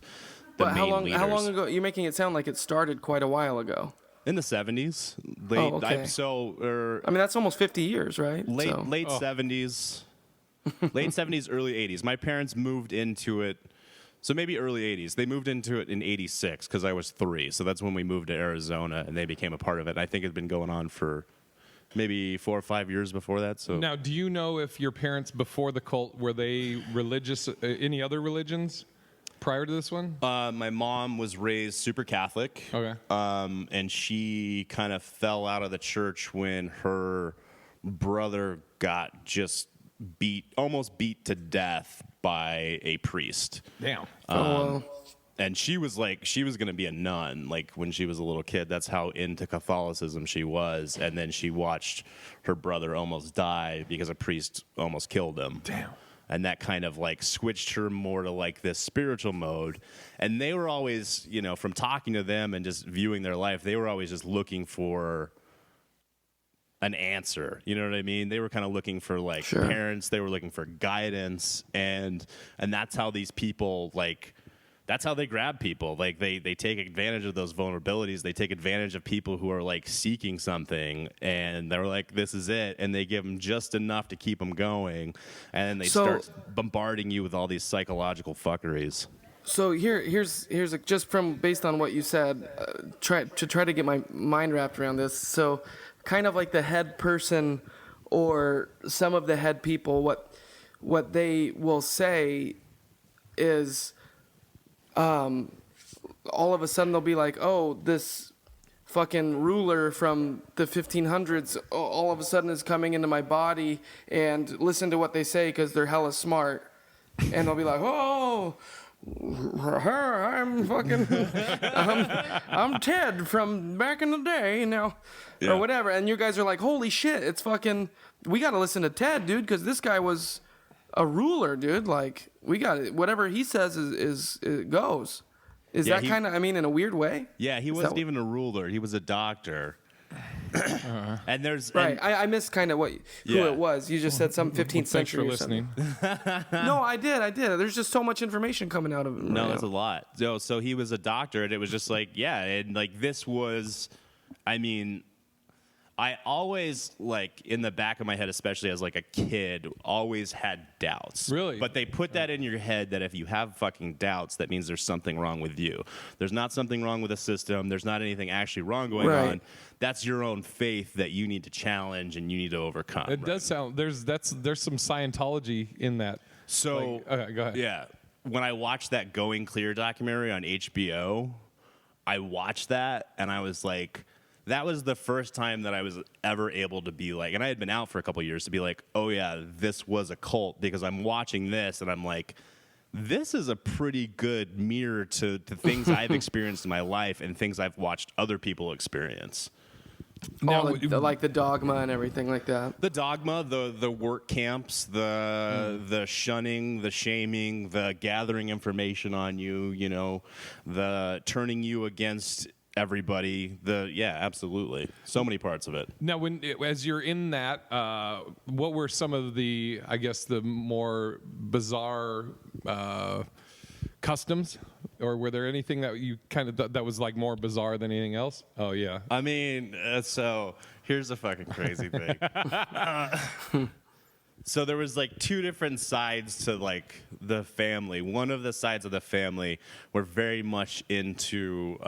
The But main how leaders. long ago? You're making it sound like it started quite a while ago. In the 70s, late. Oh, okay. I mean, that's almost 50 years, right? late So- late 70s. Late 70s, early 80s. My parents moved into it, so maybe early 80s. They moved into it in 86 because I was 3. So that's when we moved to Arizona, and they became a part of it. I think it had been going on for maybe 4 or 5 years before that. So Now, do you know if your parents before the cult, were they religious, any other religions prior to this one? my mom was raised super Catholic. Okay. And she kind of fell out of the church when her brother got just almost beat to death by a priest. Damn. And she was going to be a nun, like when she was a little kid. That's how into Catholicism she was. And then she watched her brother almost die because a priest almost killed him. Damn. And that kind of like switched her more to like this spiritual mode. And they were always, from talking to them and just viewing their life, they were always just looking for an answer. You know what I mean? They were kind of looking for like parents. They were looking for guidance. And that's how these people that's how they grab people. Like they take advantage of those vulnerabilities. They take advantage of people who are like seeking something, and they're like, "This is it," and they give them just enough to keep them going, and then they start bombarding you with all these psychological fuckeries. So here's just from based on what you said, try to get my mind wrapped around this. So, kind of like the head person or some of the head people, what they will say is, all of a sudden they'll be like, oh, this fucking ruler from the 1500s all of a sudden is coming into my body, and listen to what they say because they're hella smart, and they'll be like, oh, I'm fucking, I'm Ted from back in the day now, or whatever, and you guys are like, holy shit, it's fucking, we got to listen to Ted, dude, because this guy was a ruler, dude. Like, we got it. Whatever he says is it goes. Is that kind of, I mean, in a weird way? Yeah, he wasn't even a ruler. He was a doctor. And there's right. I missed kind of who it was. You just said some 15th century. Thanks for listening. No, I did. There's just so much information coming out of it. No, that's a lot. So he was a doctor, and it was just like, and like this was, I mean, I always, like, in the back of my head, especially as, like, a kid, always had doubts. Really? But they put that in your head that if you have fucking doubts, that means there's something wrong with you. There's not something wrong with the system. There's not anything actually wrong going on. That's your own faith that you need to challenge and you need to overcome. It does sound, there's some Scientology in that. So, like, okay, go ahead. Yeah. When I watched that Going Clear documentary on HBO, I watched that, and I was like, that was the first time that I was ever able to be like, and I had been out for a couple of years, to be like, oh yeah, this was a cult, because I'm watching this and I'm like, this is a pretty good mirror to things I've experienced in my life and things I've watched other people experience. Now, like the dogma and everything like that. The dogma, the work camps, the shunning, the shaming, the gathering information on you, the turning you against everybody, absolutely, so many parts of it. Now, as you're in that, what were some of the, I guess, the more bizarre customs, or were there anything that you kind of that was like more bizarre than anything else? Oh yeah, I mean, so here's a fucking crazy thing. So there was like two different sides to like the family. One of the sides of the family were very much into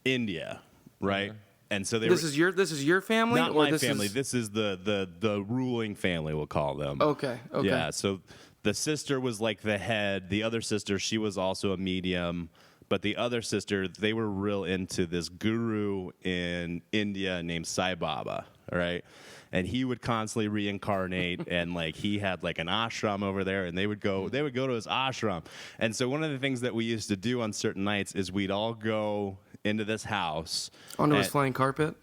India, right? Okay. And so this is your family, not or my family. This is the ruling family, we'll call them. Okay. Yeah. So the sister was like the head. The other sister, she was also a medium. But the other sister, they were real into this guru in India named Sai Baba, right? And he would constantly reincarnate, and like he had like an ashram over there, and they would go to his ashram. And so one of the things that we used to do on certain nights is we'd all go into this house onto his flying carpet.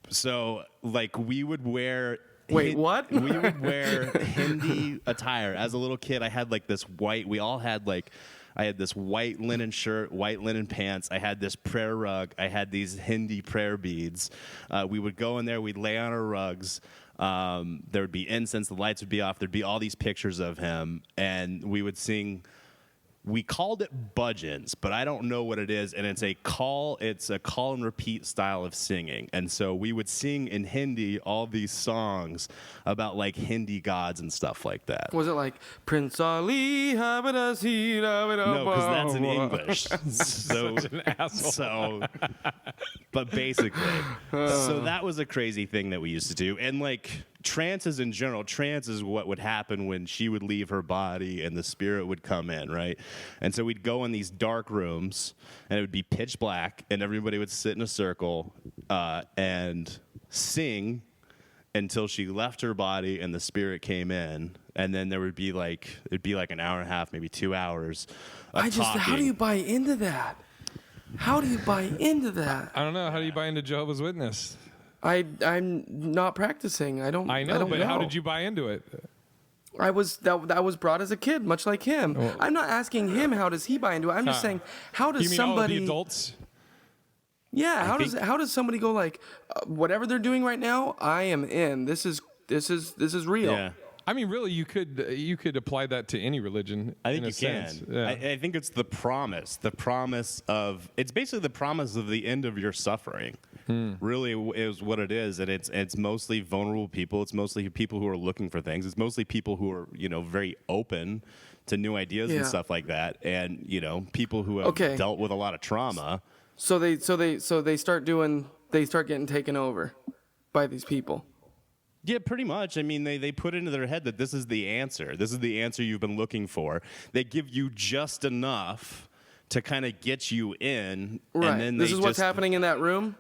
So like we would wear. Wait, what? We would wear Hindi attire. As a little kid, I had like this white. We all had like. I had this white linen shirt, white linen pants. I had this prayer rug. I had these Hindi prayer beads. We would go in there. We'd lay on our rugs. There would be incense. The lights would be off. There'd be all these pictures of him. And we would sing we called it budgeons, but I don't know what it is. And it's a call and repeat style of singing. And so we would sing in Hindi all these songs about like Hindi gods and stuff like that. Was it like Prince Ali? No, because that's in English. So, Such an asshole. but basically, so that was a crazy thing that we used to do. And like trances in general, trance is what would happen when she would leave her body and the spirit would come in, right? And so we'd go in these dark rooms and it would be pitch black and everybody would sit in a circle and sing until she left her body and the spirit came in. And then there would be like, it'd be like an hour and a half, maybe 2 hours of talking. How do you buy into that? How do you buy into that? I don't know. How do you buy into Jehovah's Witness? I'm not practicing. I don't but know. how did you buy into it? I was brought as a kid, much like him. Oh. I'm not asking him how does he buy into it. I'm just saying how does You mean somebody all of the adults? Yeah, how does somebody go like whatever they're doing right now, I am in. This is real. Yeah. I mean, really, you could apply that to any religion. I think in a you can. sense. Yeah. I think it's the promise of it's basically the promise of the end of your suffering. Really is what it is, and it's mostly vulnerable people. It's mostly people who are looking for things. It's mostly people who are very open to new ideas and stuff like that, and people who have dealt with a lot of trauma. So they start getting taken over by these people. Yeah, pretty much. I mean, they put into their head that this is the answer. This is the answer you've been looking for. They give you just enough to kind of get you in. Right. And then This is what's happening in that room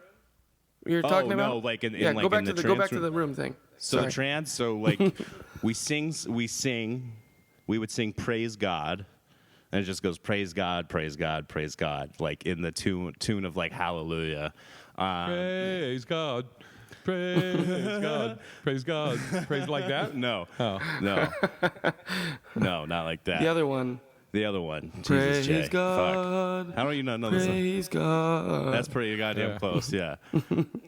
you're talking about? No, like in go back in to the go back to room. the room thing. So Sorry. the trance, so like we would sing praise God. And it just goes praise God, praise God, praise God, like in the tune of like hallelujah. Praise God. Praise God. Praise God. Praise like that? No. Oh. No. No, not like that. The other one. Jesus, Jay. Praise God. Fuck. How do you not know this song? Praise God. That's pretty goddamn close, yeah.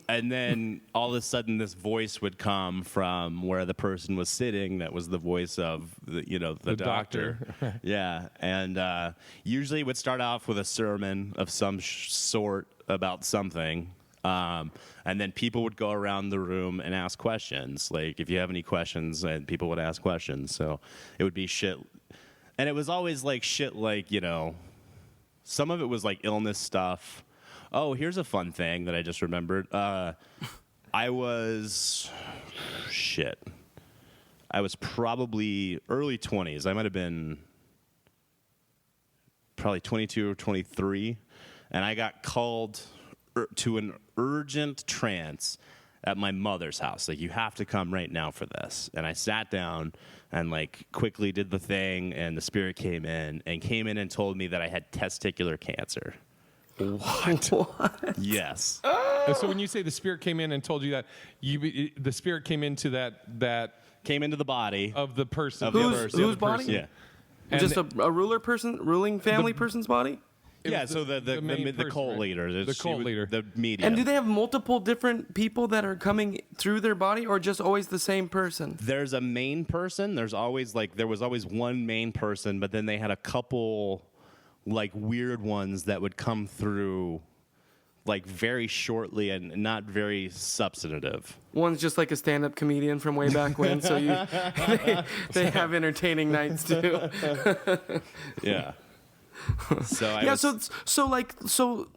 And then all of a sudden this voice would come from where the person was sitting. That was the voice of the doctor. Yeah. And usually it would start off with a sermon of some sort about something. And then people would go around the room and ask questions. Like, if you have any questions, and people would ask questions. So it would be shit. And it was always like shit like, some of it was like illness stuff. Oh, here's a fun thing that I just remembered. I was probably early 20s. I might have been probably 22 or 23. And I got called to an urgent trance at my mother's house. Like, you have to come right now for this. And I sat down and like quickly did the thing, and the spirit came in and told me that I had testicular cancer. What? Yes. So when you say the spirit came in and told you that, the spirit came into that Came into the body of the person. Whose body? Yeah. And Just a ruling family person's body? Yeah, so the main cult person, leader. right? The cult leader. The medium. And do they have multiple different people that are coming through their body, or just always the same person? There's a main person. There was always one main person, but then they had a couple like weird ones that would come through like very shortly and not very substantive. One's just like a stand-up comedian from way back when, so they have entertaining nights too. Yeah. So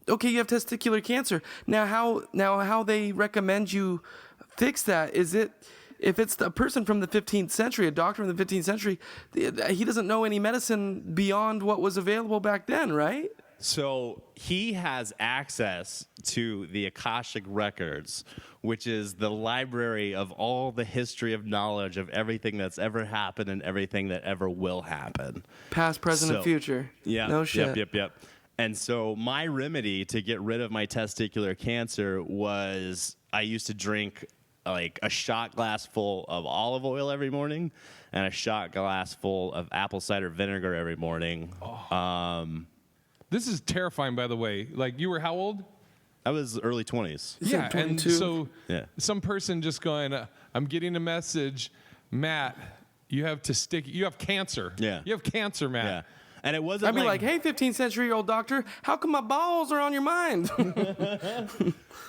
okay, you have testicular cancer. Now how they recommend you fix that? Is it if it's a person from the 15th century, a doctor from the 15th century, he doesn't know any medicine beyond what was available back then, right? So he has access to the Akashic Records, which is the library of all the history of knowledge of everything that's ever happened and everything that ever will happen. Past, present, and future. Yeah. No shit. Yep. And so my remedy to get rid of my testicular cancer was I used to drink like a shot glass full of olive oil every morning and a shot glass full of apple cider vinegar every morning. This is terrifying, by the way. Like, you were how old? I was early 20s. Yeah, and 22? so Yeah. some person just going, I'm getting a message, Matt, you have cancer. Yeah. You have cancer, Matt. Yeah. And it wasn't I'd be like, hey, 15th century-old doctor, how come my balls are on your mind?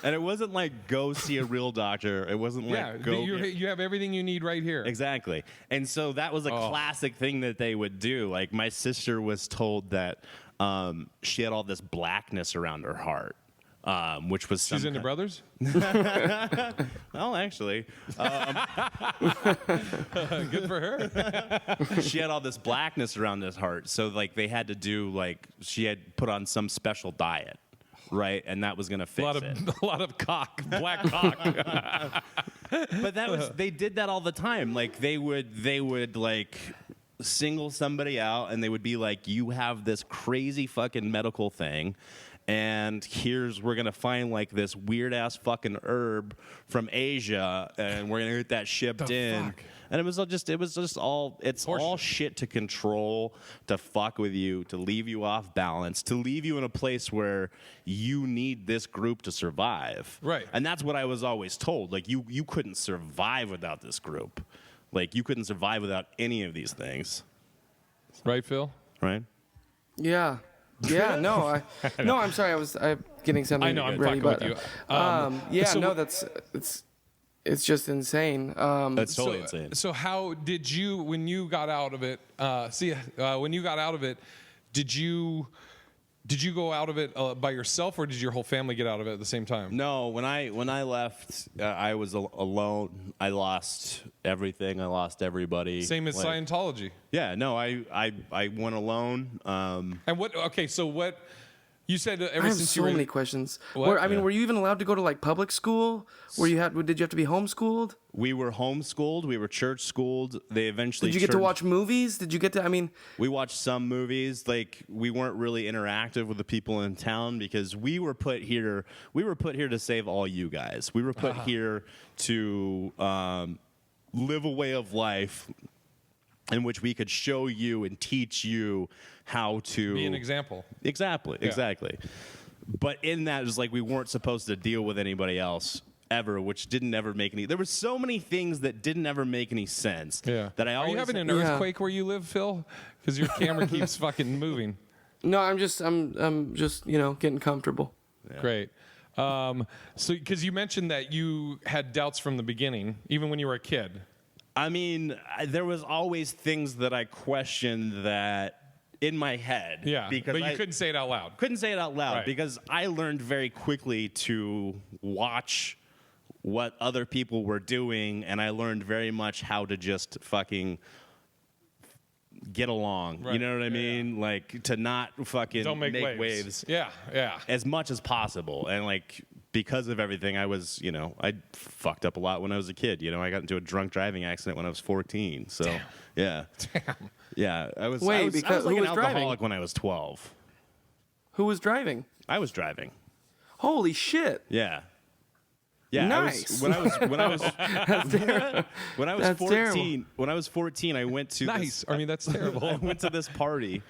And it wasn't like, go see a real doctor. It wasn't like, go. You have everything you need right here. Exactly. And so that was a classic thing that they would do. Like, my sister was told that she had all this blackness around her heart. Which was She's into brothers? Well, actually. Good for her. She had all this blackness around this heart. So, like, they had to do, like, she had put on some special diet, right? And that was going to fix it. A lot of cock, black cock. But that was, they did that all the time. Like, they would like, single somebody out, and they would be like, you have this crazy fucking medical thing. And we're going to find like this weird ass fucking herb from Asia, and we're going to get that shipped in. Fuck? And it was all shit to control, to fuck with you, to leave you off balance, to leave you in a place where you need this group to survive. Right. And that's what I was always told. Like, you couldn't survive without this group. Like, you couldn't survive without any of these things. Right, Phil? Right? Yeah. Yeah, no, I'm sorry. I'm getting something I know, I'm ready, fucking but with you. so it's just insane. That's totally insane. So how did you, when you got out of it, when you got out of it, did you go out of it by yourself, or did your whole family get out of it at the same time? No, when I left, I was alone. I lost everything. I lost everybody. Same as Scientology. Yeah, no, I went alone. And what? Okay, so what? You said ever I have since so you were many questions. What? Were you even allowed to go to like public school? Did you have to be homeschooled? We were homeschooled. We were church schooled. They eventually. Did you get to watch movies? Did you get to? We watched some movies. Like, we weren't really interactive with the people in town because we were put here. We were put here to save all you guys. We were put here to live a way of life in which we could show you and teach you how to be an example. Exactly. But in that, it was like we weren't supposed to deal with anybody else ever, which didn't ever make any. There were so many things that didn't ever make any sense. Yeah. That I always. Are you having an earthquake where you live, Phil? Because your camera keeps fucking moving. No, I'm just getting comfortable. Yeah. Great. So because you mentioned that you had doubts from the beginning, even when you were a kid. I mean, there was always things that I questioned that in my head. Yeah, because but you couldn't say it out loud. Couldn't say it out loud Right. because I learned very quickly to watch what other people were doing, and I learned very much how to just fucking get along. Right. You know what I Yeah, mean? Like, to not fucking Don't make waves. Yeah. as much as possible. And like, because of everything, I was, I fucked up a lot when I was a kid. I got into a drunk driving accident when I was 14. So, yeah. Damn. Yeah. I was Wait, like because an who was alcoholic driving? when I was 12. Who was driving? I was driving. Holy shit! Yeah. Yeah, Nice. When I was That's terrible. when I was That's 14, when I was 14, I went to Nice. I mean, that's terrible. I went to this party,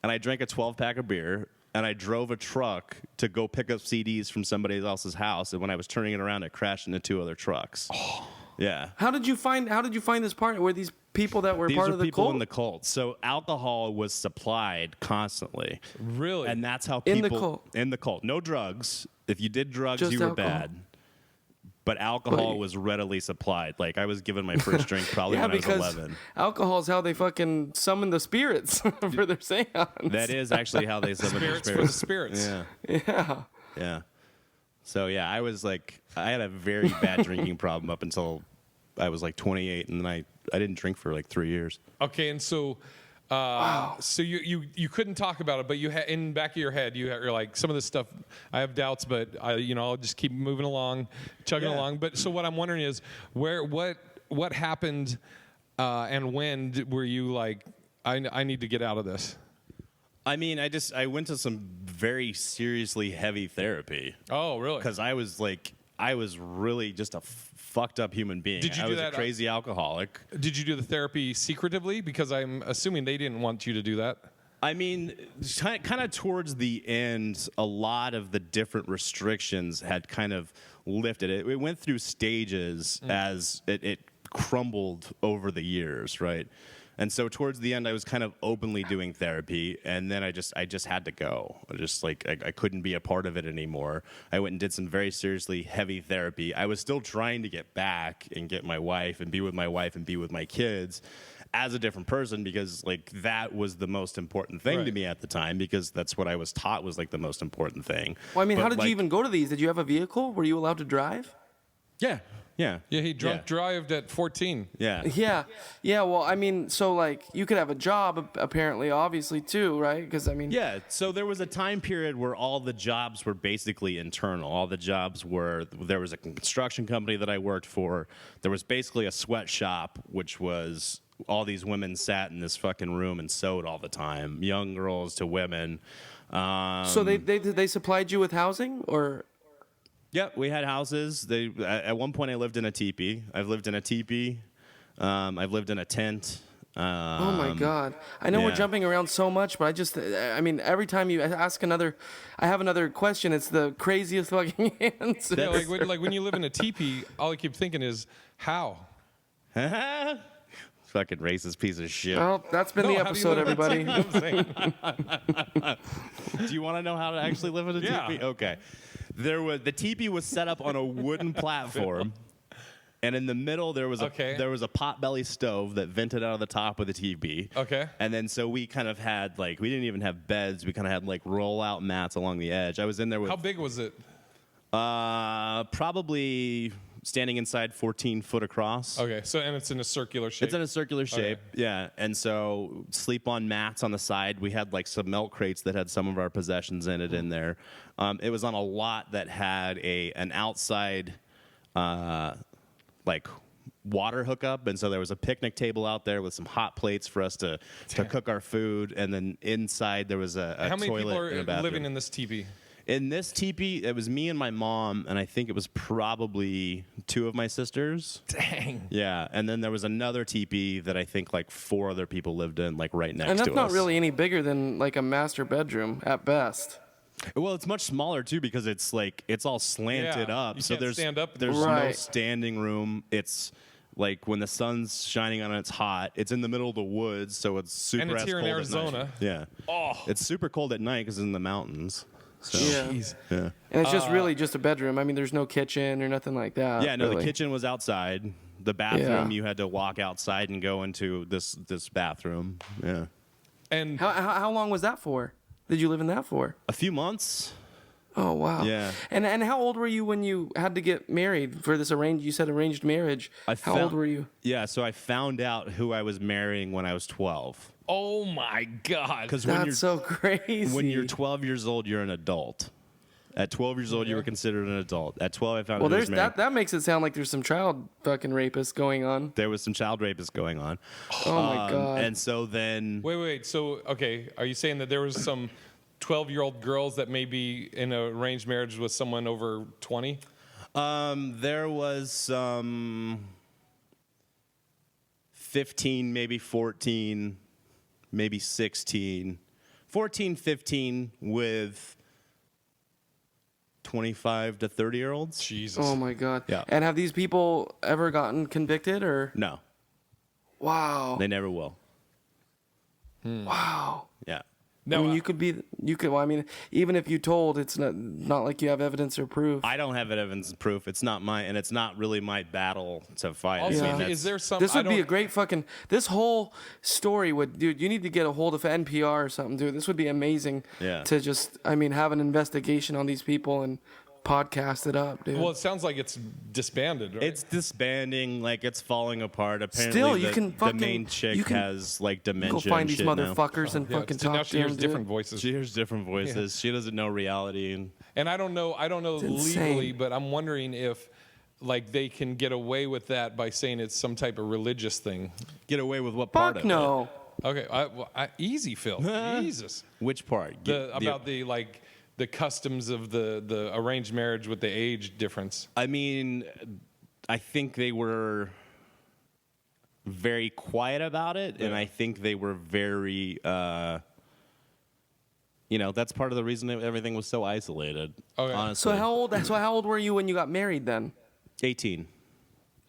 and I drank a 12-pack of beer, and I drove a truck to go pick up CDs from somebody else's house. And when I was turning it around, it crashed into 2 other trucks. Oh. Yeah. How did you find this part? Were these people that were These part are of the people cult? in the cult. So alcohol was supplied constantly. Really? And that's how In people the cult? in the cult. No drugs. If you did drugs, Just you were alcohol. bad. But alcohol Right. was readily supplied. Like, I was given my first drink probably when I was 11. Alcohol is how they fucking summon the spirits for their seance. That is actually how they summon their Spirits for the spirits. Yeah. Yeah. So, yeah, I was like, I had a very bad drinking problem up until I was like 28, and then I didn't drink for like 3 years. Okay, and so, so you couldn't talk about it, but you had in the back of your head, you're like, some of this stuff, I have doubts, but I'll just keep moving along, chugging along. But so what I'm wondering is, what happened, and when were you like, I need to get out of this? I mean, I went to some very seriously heavy therapy. Oh, really? Because I was really just a fucked up human being. Did you I do was that, a crazy alcoholic. Did you do the therapy secretively? Because I'm assuming they didn't want you to do that. I mean, kind of towards the end, a lot of the different restrictions had kind of lifted. It went through stages as it crumbled over the years, right? And so towards the end, I was kind of openly doing therapy, and then I just had to go. I couldn't be a part of it anymore. I went and did some very seriously heavy therapy. I was still trying to get back and get my wife and be with my wife and be with my kids as a different person, because like that was the most important thing to me at the time, because that's what I was taught was like the most important thing. Well, I mean, how did you even go to these? Did you have a vehicle? Were you allowed to drive? Yeah. Yeah, he drunk drived at 14. Yeah. Yeah. Well, I mean, so like you could have a job apparently, obviously too, right? Because I mean, yeah. So there was a time period where all the jobs were basically internal. All the jobs were, there was a construction company that I worked for. There was basically a sweatshop, which was all these women sat in this fucking room and sewed all the time, young girls to women. So they supplied you with housing, or? Yep, we had houses. At one point I lived in a teepee. I've lived in a teepee. I've lived in a tent. Oh my God! I know we're jumping around so much, but I mean, every time you ask I have another question. It's the craziest fucking answer. Yeah, like when you live in a teepee, all I keep thinking is how. Fucking racist piece of shit. Well, that's been the episode, everybody. Do you want to know how to actually live in a teepee? Okay. The teepee was set up on a wooden platform, and in the middle there was a potbelly stove that vented out of the top of the teepee. Okay. And then so we kind of had we didn't even have beds. We kind of had like roll-out mats along the edge. I was in there with. How big was it? Probably standing inside 14 foot across. Okay, and it's in a circular shape. It's in a circular shape, yeah. And so sleep on mats on the side. We had like some milk crates that had some of our possessions in it in there. It was on a lot that had an outside like water hookup, and so there was a picnic table out there with some hot plates for us to cook our food, and then inside there was a How many toilet people and a are bathroom. living in this teepee? In this teepee, it was me and my mom, and I think it was probably 2 of my sisters. Dang. Yeah, and then there was another teepee that I think like 4 other people lived in, like right next to us. And that's not really any bigger than like a master bedroom at best. Well, it's much smaller too, because it's all slanted up. You so can't stand up. There's no Right. standing room. It's like when the sun's shining on it, it's hot. It's in the middle of the woods, so it's super And it's ass here in cold at Arizona. night. Yeah. Oh. It's super cold at night because it's in the mountains. So, Yeah. yeah. And it's just really just a bedroom. I mean, there's no kitchen or nothing like that. Yeah, no, really. the kitchen was outside. The bathroom, you had to walk outside and go into this bathroom. Yeah. And How long was that for? Did you live in that for? A few months. Oh wow. Yeah. And how old were you when you had to get married for this arranged? You said arranged marriage. How old were you? Yeah, so I found out who I was marrying when I was 12. oh my God. Because when That's so crazy. when you're 12 years old, you're an adult. At 12 years old, you were considered an adult. At 12, I found out I was married. that makes it sound like there's some child fucking rapists going on. There was some child rapists going on. Oh my God. And so then... Wait. So, okay, are you saying that there was some 12-year-old girls that may be in an arranged marriage with someone over 20? There was some 15, maybe 14, maybe 16, 14, 15 with 25 to 30-year-olds. Jesus. Oh my God. Yeah. And have these people ever gotten convicted or? No, Wow. they never will. Wow. Yeah. I mean, well, I mean, even if you told, it's not like you have evidence or proof. I don't have evidence and proof. It's not and it's not really my battle to fight. Also, I mean, is there some... This would I be a don't- great fucking. This whole story would, dude. You need to get a hold of NPR or something, dude. This would be amazing. Yeah. To just, I mean, have an investigation on these people and podcast it up, dude. Well, it sounds like it's disbanded, right? It's disbanding, like it's falling apart. Apparently, Still, you the, can the fucking- main chick you can has like dementia. Go find and these shit now. motherfuckers and Yeah, fucking so talk now to she hears them, different dude. voices. She hears different voices. She doesn't know reality. And I don't know insane. legally, but I'm wondering if like they can get away with that by saying it's some type of religious thing. Get away with what part Fuck of no. Okay, easy, Phil. Jesus. it? Which part? About the customs of the arranged marriage with the age difference. I mean, I think they were very quiet about it, and I think they were very, that's part of the reason that everything was so isolated. Okay. Honestly. So how old were you when you got married then? 18.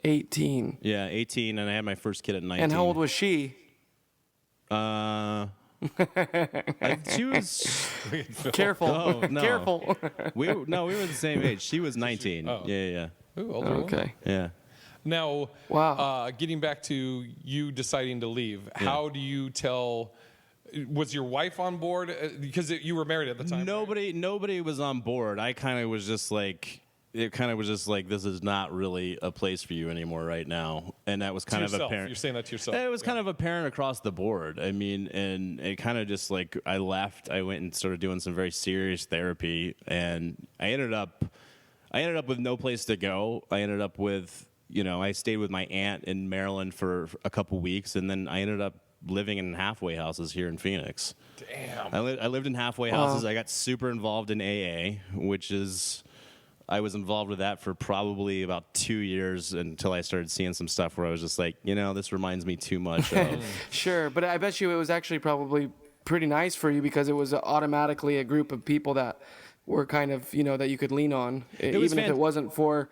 18. Yeah, 18, and I had my first kid at 19. And how old was she? She was Careful. Oh, no. Careful. we were the same age. She was 19. Oh. Yeah. Ooh, older woman. Okay. Yeah. Now, Wow. getting back to you deciding to leave, how do you tell? Was your wife on board? Because you were married at the time. Right? Nobody was on board. I kind of was just like, this is not really a place for you anymore right now. And that was kind of apparent. You're saying that to yourself. It was kind of apparent across the board. I mean, and it kind of just like, I left. I went and started doing some very serious therapy, and I ended up with no place to go. I ended up with, I stayed with my aunt in Maryland for a couple weeks, and then I ended up living in halfway houses here in Phoenix. Damn. I lived in halfway houses. I got super involved in AA, I was involved with that for probably about 2 years until I started seeing some stuff where I was just like, this reminds me too much of. Sure, but I bet you it was actually probably pretty nice for you because it was automatically a group of people that were kind of, that you could lean on, even if it wasn't for,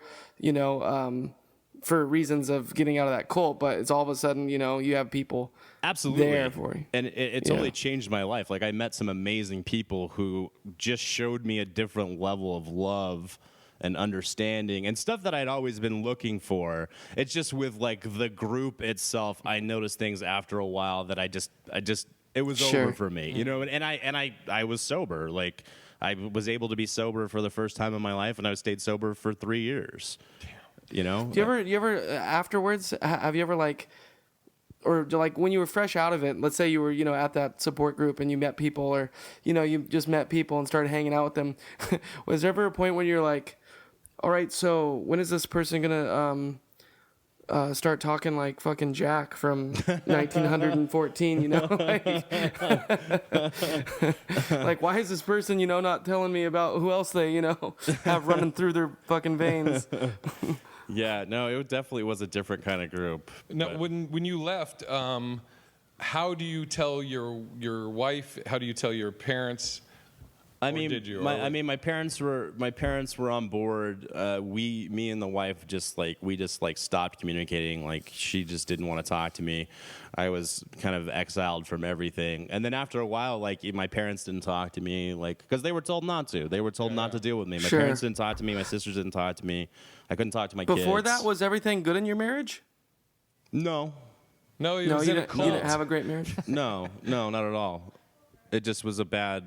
for reasons of getting out of that cult, but it's all of a sudden, you have people absolutely there for you. And it totally changed my life. Like, I met some amazing people who just showed me a different level of love and understanding and stuff that I'd always been looking for. It's just with like the group itself, I noticed things after a while that I just it was over for me, and I was sober. Like, I was able to be sober for the first time in my life, and I stayed sober for 3 years. Do you ever afterwards, have you ever or like when you were fresh out of it, let's say you were, at that support group and you met people, or, you just met people and started hanging out with them. Was there ever a point when you're like, all right, so when is this person going to start talking like fucking Jack from 1914, like, why is this person, not telling me about who else they, have running through their fucking veins? Yeah, no, it definitely was a different kind of group. Now, when you left, how do you tell your wife? How do you tell your parents? My parents were on board. Me and the wife just stopped communicating. Like, she just didn't want to talk to me. I was kind of exiled from everything. And then after a while, my parents didn't talk to me, because they were told not to. They were told not to deal with me. My parents didn't talk to me. My sisters didn't talk to me. I couldn't talk to my kids. Before that, was everything good in your marriage? No. No, you didn't have a great marriage? No, not at all. It just was a bad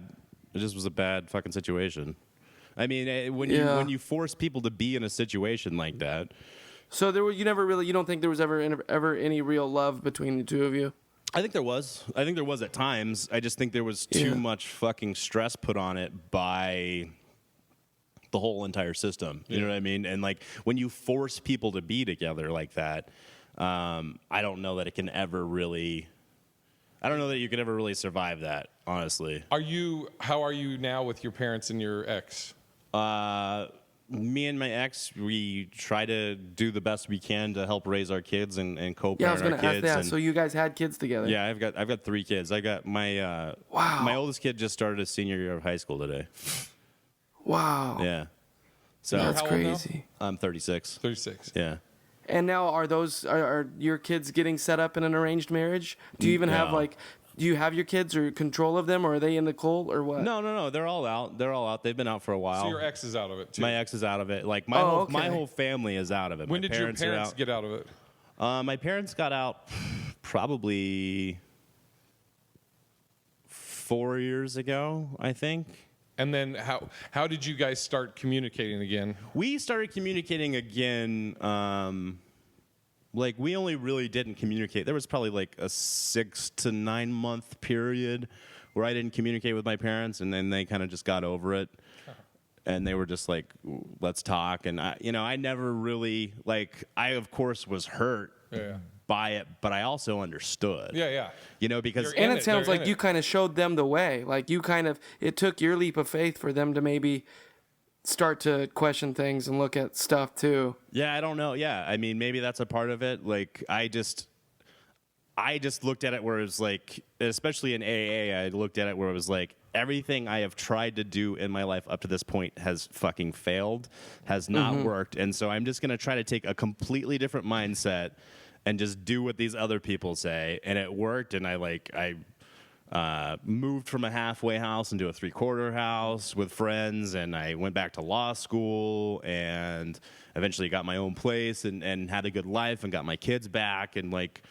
fucking situation. I mean, when you force people to be in a situation like that. So you don't think there was ever any real love between the two of you? I think there was. At times. I just think there was too much fucking stress put on it by the whole entire system. You know what I mean? And when you force people to be together like that, I don't know that it can ever really. I don't know that you could ever really survive that, honestly. How are you now with your parents and your ex? Me and my ex, we try to do the best we can to help raise our kids and co-parent our kids. Yeah, I was going to ask that. So you guys had kids together? Yeah, I've got 3 kids. I got my my oldest kid just started his senior year of high school today. Wow. Yeah. So that's crazy. I'm 36. 36. Yeah. And now are your kids getting set up in an arranged marriage? Do you even have do you have your kids or control of them, or are they in the cult or what? No. They're all out. They've been out for a while. So your ex is out of it too. My ex is out of it. My whole family is out of it. When did your parents get out of it? My parents got out probably 4 years ago, I think. And then how did you guys start communicating again? We started communicating again. We only really didn't communicate. There was probably a 6 to 9 month period where I didn't communicate with my parents, and then they kind of just got over it. And they were just like, let's talk. And I never really, I of course was hurt by it, but I also understood. Yeah. Because and it sounds like you kind of showed them the way. It took your leap of faith for them to maybe start to question things and look at stuff too. Yeah, I don't know. Yeah, I mean, maybe that's a part of it. I just looked at it where it was especially in AA, I looked at it where it was everything I have tried to do in my life up to this point has fucking failed, has not worked. And so I'm just going to try to take a completely different mindset and just do what these other people say. And it worked. And I moved from a halfway house into a 3/4 house with friends, and I went back to law school and eventually got my own place and had a good life and got my kids back. And like,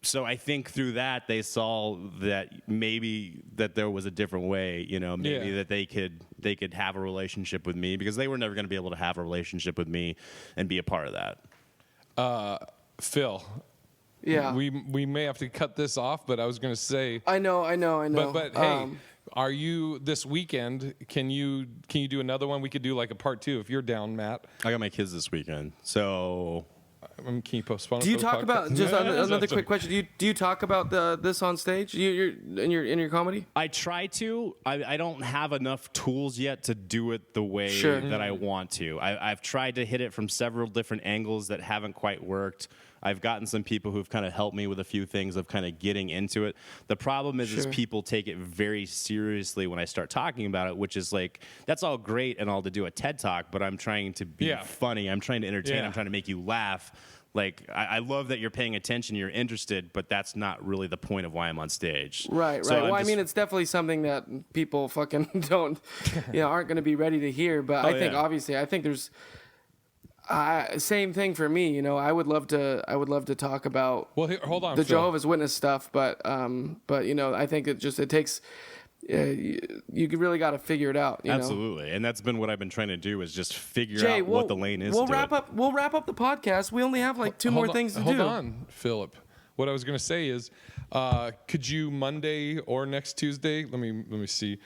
so I think through that they saw that maybe that there was a different way, you know, maybe that they could have a relationship with me, because they were never going to be able to have a relationship with me and be a part of that. Phil. Yeah. We may have to cut this off, but I was going to say. I know. But hey, are you this weekend? Can you do another one? We could do like a part 2 if you're down, Matt. I got my kids this weekend, so. Can you postpone? Do you talk about just another quick question? Do you talk about this on stage? You're in your comedy? I try to. I don't have enough tools yet to do it the way that I want to. I've tried to hit it from several different angles that haven't quite worked. I've gotten some people who've kind of helped me with a few things of kind of getting into it. The problem is people take it very seriously when I start talking about it, which is like, that's all great and all to do a TED Talk, but I'm trying to be funny. I'm trying to entertain. I'm trying to make you laugh. Like, I love that you're paying attention, you're interested, but that's not really the point of why I'm on stage. Right. Well, I mean, it's definitely something that people fucking don't, aren't going to be ready to hear. But I think, obviously, there's same thing for me. I would love to talk about hold on, the Phil. Jehovah's Witness stuff, but I think it takes. You really got to figure it out. Absolutely, and that's been what I've been trying to do, is just figure out what the lane is. We'll wrap up the podcast. We only have like two more things to do. Hold on, Philip. What I was going to say is, could you Monday or next Tuesday? Let me see.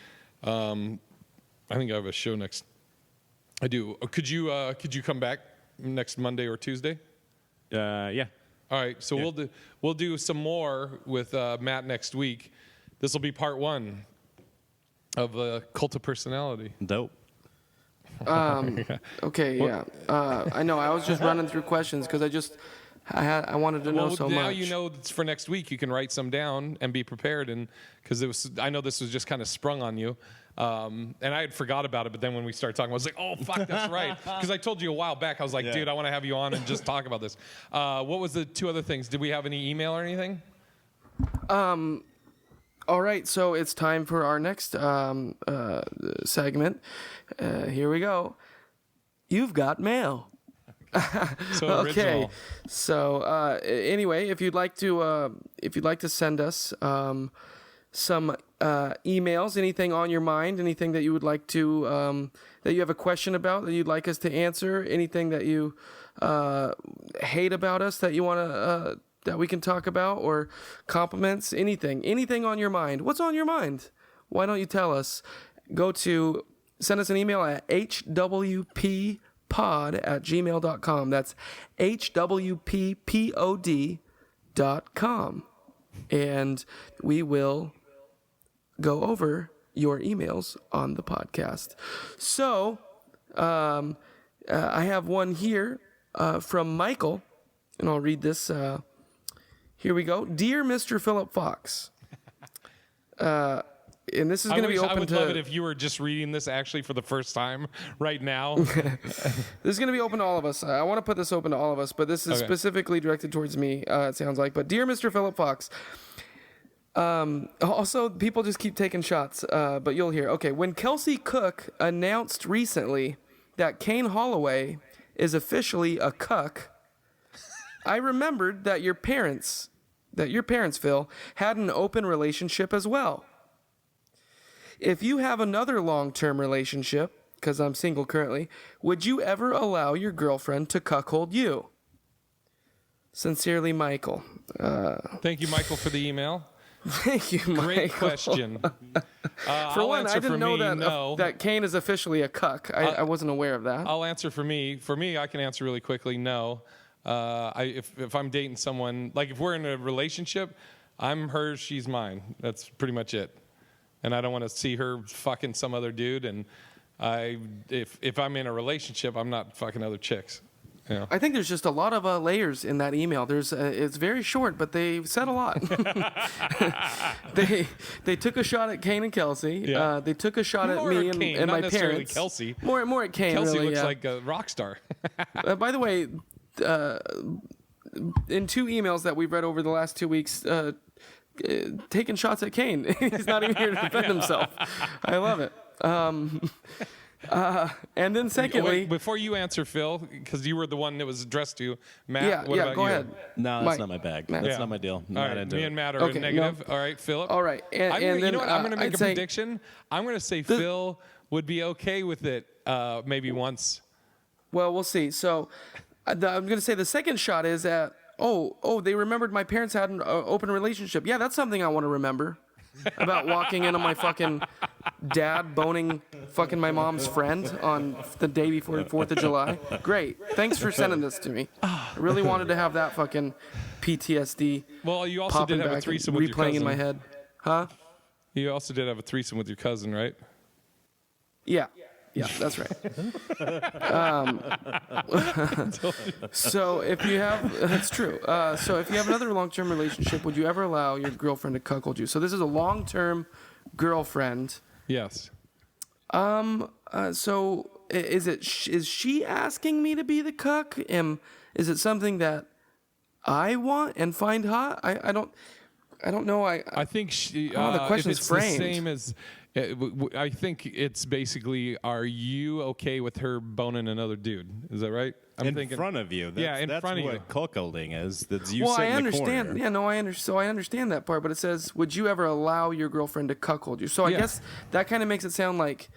I think I have a show next. I do. Could you come back next Monday or Tuesday? Yeah. All right. So we'll do some more with Matt next week. This will be part 1 of Cult of Personality. Dope. Okay. Yeah. I know. I was just running through questions because I wanted to know so much. Now you know it's for next week. You can write some down and be prepared, and because I know this was just kind of sprung on you. And I had forgot about it, but then when we started talking, I was like, "Oh fuck, that's right." Because I told you a while back, I was like, "Dude, I want to have you on and just talk about this." What was the 2 other things? Did we have any email or anything? All right, so it's time for our next segment. Here we go. You've got mail. So Okay. original. So anyway, if you'd like to send us some emails, anything on your mind, anything that you would like to that you have a question about that you'd like us to answer, anything that you hate about us that you want to that we can talk about, or compliments, anything on your mind. What's on your mind? Why don't you tell us? Send us an email at hwppod@gmail.com. That's hwppod.com. And we will go over your emails on the podcast. So, I have one here from Michael, and I'll read this. Here we go. Dear Mr. Philip Fox, and this is going to be open to... I would love it if you were just reading this actually for the first time right now. This is going to be open to all of us. I want to put this open to all of us, but this is specifically directed towards me, it sounds like. But Dear Mr. Philip Fox, also, people just keep taking shots, but you'll hear. Okay, when Kelsey Cook announced recently that Kane Holloway is officially a cuck, I remembered that your parents, Phil, had an open relationship as well. If you have another long-term relationship, because I'm single currently, would you ever allow your girlfriend to cuckold you? Sincerely, Michael. Thank you, Michael, for the email. Thank you, Michael. Great question. For one, I didn't know that Kane is officially a cuck. I wasn't aware of that. I'll answer for me. For me, I can answer really quickly. No. If I'm dating someone, like if we're in a relationship, I'm hers, she's mine. That's pretty much it. And I don't want to see her fucking some other dude. And if I'm in a relationship, I'm not fucking other chicks. You know? I think there's just a lot of layers in that email. It's very short, but they said a lot. They took a shot at Kane and Kelsey. Yeah. They took a shot at me and my parents. Kelsey. More at Kane. Kelsey really, looks like a rock star. By the way, in 2 emails that we've read over the last 2 weeks, taking shots at Kane. He's not even here to defend himself. I love it. And then secondly, Wait, before you answer, Phil, because you were the one that was addressed to, Matt. yeah, what about go you? ahead. No, that's Mike. not my bag. Matt. That's Yeah. not my deal. All Not right, into me it. and Matt are Okay, in negative. All right, Philip. All right, and You then know what? I'm going to make I'd a say prediction. I'm going to say Phil would be okay with it maybe once. Well, we'll see. So, I'm going to say the second shot is that they remembered my parents had an open relationship. Yeah, that's something I want to remember. About walking in on my fucking dad boning fucking my mom's friend on the day before the 4th of July. Great. Thanks for sending this to me. I really wanted to have that fucking PTSD. Well, you also popping did have a back and threesome with your replaying cousin. in my head. Huh? You also did have a threesome with your cousin, right? Yeah. Yeah, that's right. So if you have, that's true. So if you have another long-term relationship, would you ever allow your girlfriend to cuckold you? So this is a long-term girlfriend. Yes. So is she asking me to be the cuck? Is it something that I want and find hot? I don't know. I think she. the question's if it's framed. the same as. I think it's basically, are you okay with her boning another dude? Is that right? I'm in thinking, front of you. That's, Yeah, in that's front of what you. cuckolding is. That's you Well, sit I in the understand. corner. Yeah, no, so I understand that part, but it says, "Would you ever allow your girlfriend to cuckold you?" So I Yeah. guess that kind of makes it sound like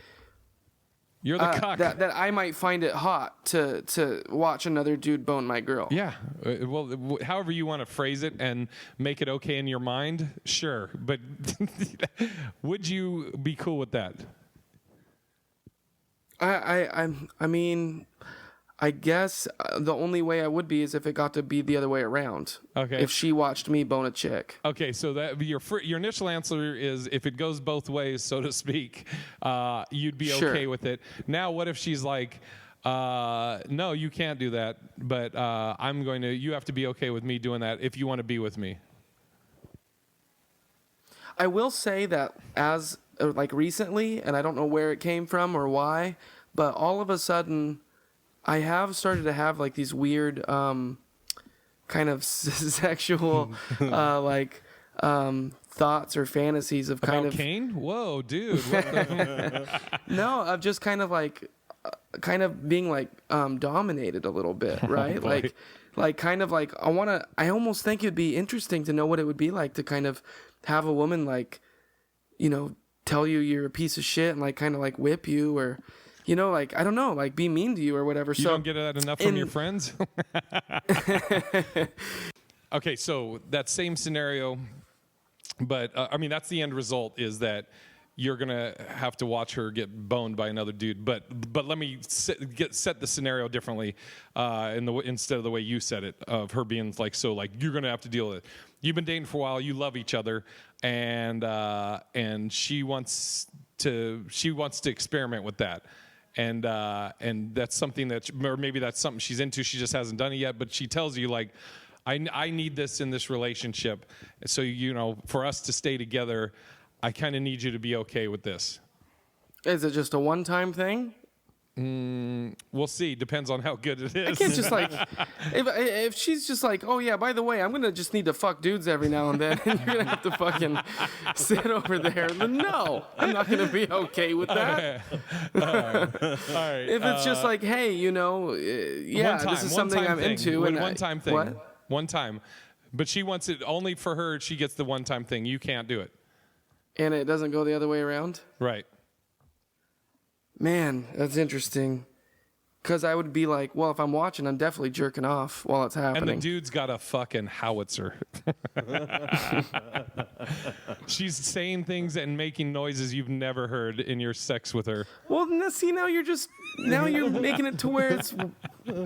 You're the cuck. that I might find it hot to watch another dude bone my girl. Yeah. Well, however you want to phrase it and make it okay in your mind, sure. But would you be cool with that? I mean, I guess the only way I would be is if it got to be the other way around. Okay. If she watched me bone a chick. Okay, so that your initial answer is if it goes both ways, so to speak, you'd be Sure. okay with it. Now, what if she's like, no, you can't do that, but you have to be okay with me doing that if you want to be with me. I will say that as like recently, and I don't know where it came from or why, but all of a sudden, I have started to have like these weird, kind of sexual, thoughts or fantasies of kind About of Kane? Whoa, dude. What the- no, of just kind of like, kind of being like dominated a little bit, right? boy. like kind of like I almost think it'd be interesting to know what it would be like to kind of have a woman like, tell you you're a piece of shit and like kind of like whip you or, like I don't know, like be mean to you or whatever. You don't get that enough from your friends? Okay, so that same scenario, but I mean that's the end result is that you're gonna have to watch her get boned by another dude. But let me set the scenario differently, instead of the way you said it, of her being like you're gonna have to deal with it. You've been dating for a while, you love each other, and she wants to experiment with that. And that's something or maybe that's something she's into. She just hasn't done it yet. But she tells you like, I need this in this relationship. So for us to stay together, I kind of need you to be okay with this. Is it just a one-time thing? We'll see. Depends on how good it is. I can't just like, if she's just like, oh yeah, by the way, I'm gonna just need to fuck dudes every now and then, and you're gonna have to fucking sit over there. Then no, I'm not gonna be okay with that. All right. If it's just like, hey, this is something I'm into, and one-time thing. What? One time, but she wants it only for her. She gets the one-time thing. You can't do it. And it doesn't go the other way around. Right. Man, that's interesting. Because I would be like, well, if I'm watching, I'm definitely jerking off while it's happening. And the dude's got a fucking howitzer. She's saying things and making noises you've never heard in your sex with her. Well, see, now you're making it to where it's.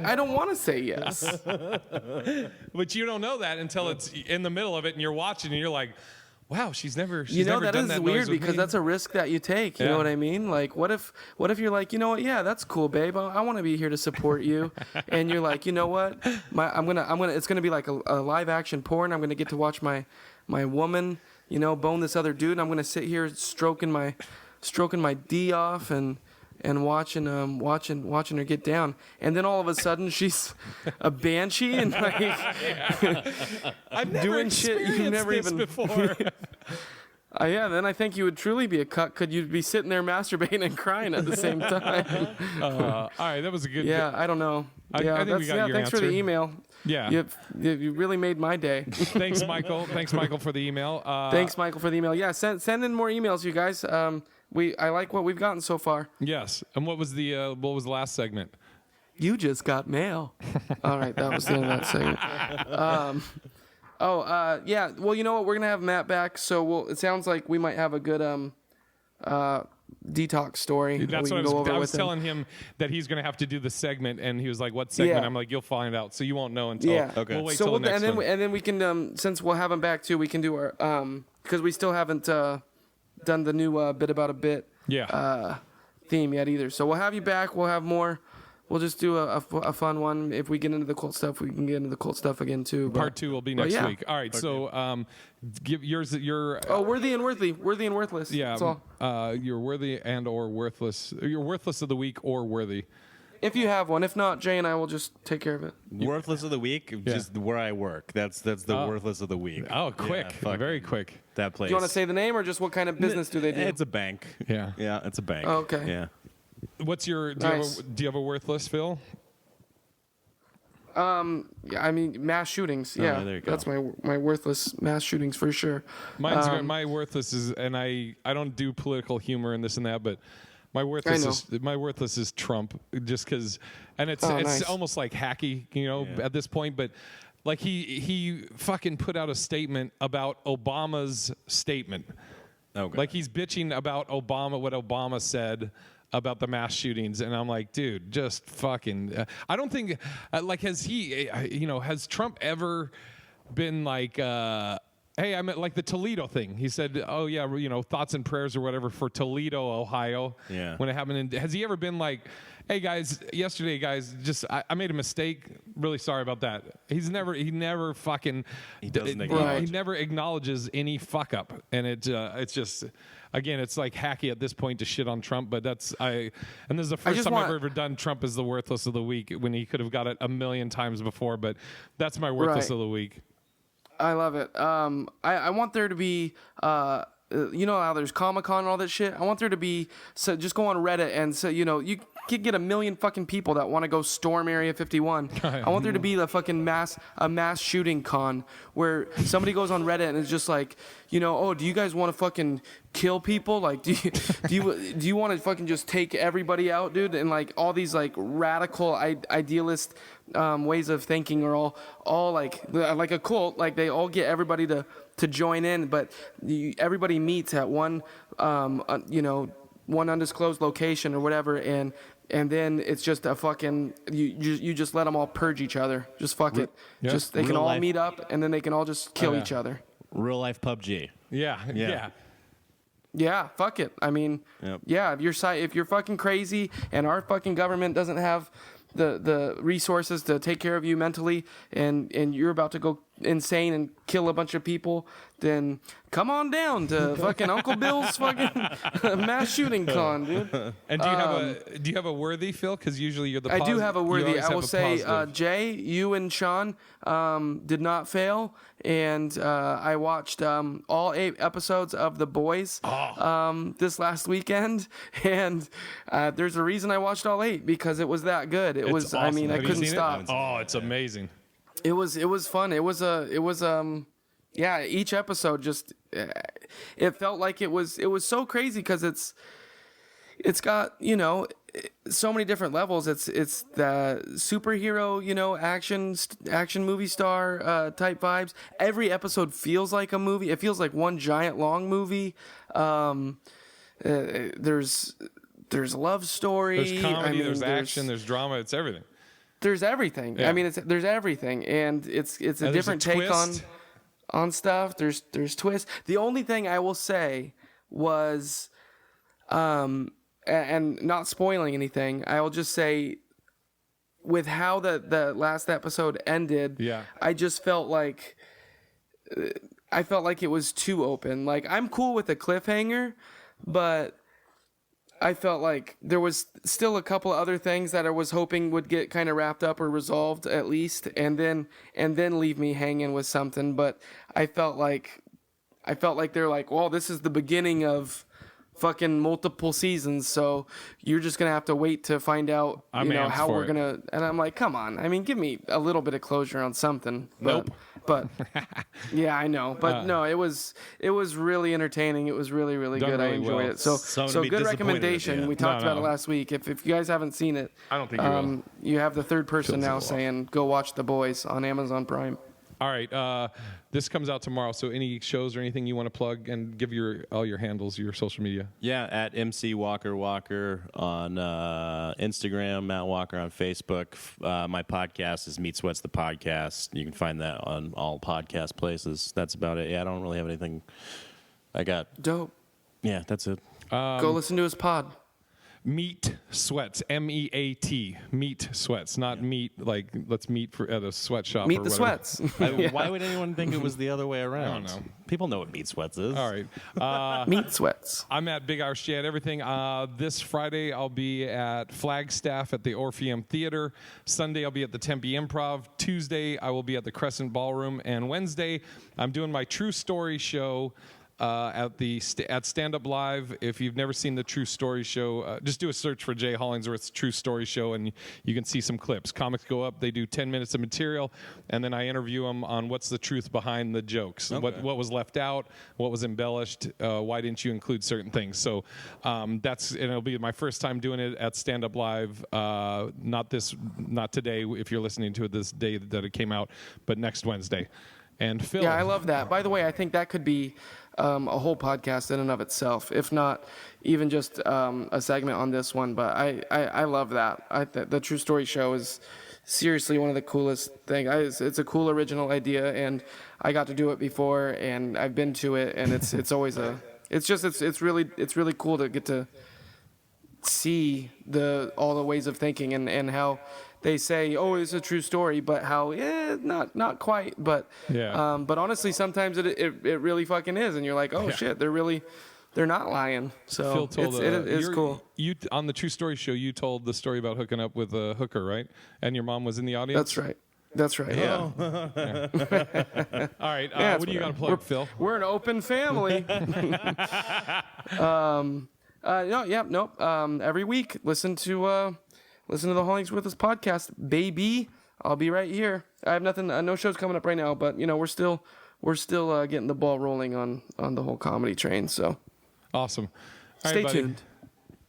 I don't want to say yes. But you don't know that until it's in the middle of it and you're watching and you're like, wow, she's never That done is that weird noise with because me. that's a risk that you take. You know Yeah. what I mean? Like, what if you're like, yeah, that's cool, babe. I want to be here to support you, and you're like, you know what? It's gonna be like a live action porn. I'm gonna get to watch my woman, bone this other dude. And I'm gonna sit here stroking my D off, and and watching her get down, and then all of a sudden she's a banshee and like I've never doing shit you never this even before. Yeah, then I think you would truly be a cuck. Could you be sitting there masturbating and crying at the same time? All right, that was a good. Yeah, I don't know. I Yeah, think we got your thanks for the answer. email. Yeah. You really made my day. Thanks, Michael. Thanks, Michael, for the email. Thanks, Michael, for the email. Yeah, send in more emails, you guys. I like what we've gotten so far. Yes. And what was the last segment? You just got mail. All right, that was the end of that segment. Yeah. Well, you know what? We're gonna have Matt back, so it sounds like we might have a good detox story. That's we what can I go was over telling him that he's going to have to do the segment, and he was like, "What segment?" Yeah. I'm like, "You'll find out, so you won't know until." Yeah. Okay. We'll wait So till the next one. and then we can since we'll have him back too, we can do our because we still haven't done the new bit about a bit theme yet either. So we'll have you back. We'll have more. We'll just do a fun one. If we get into the cult stuff, we can get into the cult stuff again too. Part 2 will be next yeah. week. All right. So give your. Worthy and worthless. Yeah. That's all. You're worthy and or worthless. You're worthless of the week or worthy. If you have one. If not, Jay and I will just take care of it. Worthless of the week, just where I work. That's the worthless of the week. Oh, quick. Yeah, Very quick. That place. Do you want to say the name or just what kind of business do they do? It's a bank. Yeah. Yeah, it's a bank. Oh, okay. Yeah. What's your? Nice. Do you have a worthless, Phil? Yeah, I mean mass shootings. Yeah, there you go. that's my worthless mass shootings for sure. Mine's my worthless is, and I don't do political humor and this and that, but my worthless is Trump, just because, and it's nice. almost like hacky, at this point, but like he fucking put out a statement about Obama's statement. Okay. Like he's bitching about Obama, what Obama said about the mass shootings, and I'm like, dude, just fucking. I don't think, has Trump ever been like, hey, I meant like the Toledo thing. He said, oh yeah, thoughts and prayers or whatever for Toledo, Ohio. Yeah. When it happened, has he ever been like, hey guys, yesterday guys, just I made a mistake. Really sorry about that. He never fucking. He doesn't acknowledge. He never acknowledges any fuck up, and it's just. Again, it's like hacky at this point to shit on Trump, but and this is the first time I've ever done Trump as the worthless of the week when he could have got it a million times before, but that's my worthless of the week. I love it. I want there to be, you know how there's Comic-Con and all that shit? I want there to be, so just go on Reddit and so, you could get a million fucking people that want to go storm Area 51. I want there to be a mass shooting con where somebody goes on Reddit and it's just like, oh, do you guys want to fucking kill people? Like, do you want to fucking just take everybody out, dude? And like all these like radical idealist ways of thinking are all like a cult. Like they all get everybody to join in, but everybody meets at one one undisclosed location or whatever, and then it's just a fucking you just let them all purge each other. Just fuck it. Yep. Just they can all meet up and then they can all just kill each other. Real life PUBG. Yeah. Yeah, fuck it. I mean, yeah, if you're fucking crazy and our fucking government doesn't have the resources to take care of you mentally and you're about to go insane and kill a bunch of people, then come on down to fucking Uncle Bill's fucking mass shooting con, dude. And do you have a worthy, Phil? Because usually you're the. I do have a worthy. I will say, positive. Jay, you and Sean did not fail, and I watched all 8 episodes of The Boys this last weekend, and there's a reason I watched all 8 because it was that good. It was. Awesome. I mean, Have I you couldn't seen stop. it? Oh, it's amazing. It was fun. It was yeah, each episode just it felt like it was so crazy because it's got so many different levels. It's the superhero action movie star type vibes. Every episode feels like a movie. It feels like one giant long movie. There's love story. There's comedy. There's action. There's drama. It's everything. There's everything. Yeah. I mean, there's everything, and it's a different take on stuff. There's twists. The only thing I will say was, and not spoiling anything, I will just say, with how the last episode ended, I just felt like it was too open. Like I'm cool with the cliffhanger, but I felt like there was still a couple of other things that I was hoping would get kind of wrapped up or resolved at least, and then leave me hanging with something. But I felt like they're like, well, this is the beginning of fucking multiple seasons, so you're just gonna have to wait to find out, how we're gonna. And I'm like, come on, I mean, give me a little bit of closure on something. But yeah, I know. But no, it was really entertaining. It was really, really good. Really I enjoyed well. it. So good recommendation. We talked about it last week. If you guys haven't seen it, I don't think you will. You have the third person Feels now a lot. saying, go watch The Boys on Amazon Prime. All right, this comes out tomorrow. So any shows or anything you want to plug, and give all your handles, your social media. Yeah, at MC Walker on Instagram, Matt Walker on Facebook. My podcast is Meat Sweats the Podcast. You can find that on all podcast places. That's about it. Yeah, I don't really have anything. I got. Dope. Yeah, that's it. Go listen to his pod. Meat Sweats, MEAT, Meat Sweats, not meat like let's meet at a sweatshop. Meet or the whatever. Sweats. Why would anyone think it was the other way around? I don't know. People know what Meat Sweats is. All right. Meat Sweats. I'm at Big Irish J at everything. This Friday, I'll be at Flagstaff at the Orpheum Theater. Sunday, I'll be at the Tempe Improv. Tuesday, I will be at the Crescent Ballroom. And Wednesday, I'm doing my True Story show at Stand Up Live. If you've never seen the True Story show, just do a search for Jay Hollingsworth's True Story show, and you can see some clips. Comics go up, they do 10 minutes of material, and then I interview them on what's the truth behind the jokes, what was left out, what was embellished, why didn't you include certain things. So and it'll be my first time doing it at Stand Up Live, not today if you're listening to it this day that it came out, but next Wednesday. And Phil. Yeah, I love that. By the way, I think that could be a whole podcast in and of itself, if not even just a segment on this one. But I love that. The True Story show is seriously one of the coolest things. It's a cool original idea, and I got to do it before, and I've been to it, and it's always it's really cool to get to see all the ways of thinking and how they say, oh, it's a true story, but how, not quite, but yeah. But honestly, sometimes it really fucking is, and you're like, oh shit, they're not lying. So Phil told, it is cool. You on the True Story show, you told the story about hooking up with a hooker, right? And your mom was in the audience. That's right. Yeah. All right. Yeah, what do you got to plug, Phil? We're an open family. Every week, listen to the HollingsWorthless podcast, baby. I'll be right here. I have nothing, no shows coming up right now, but we're still getting the ball rolling on the whole comedy train. So Awesome. All stay right, buddy. tuned.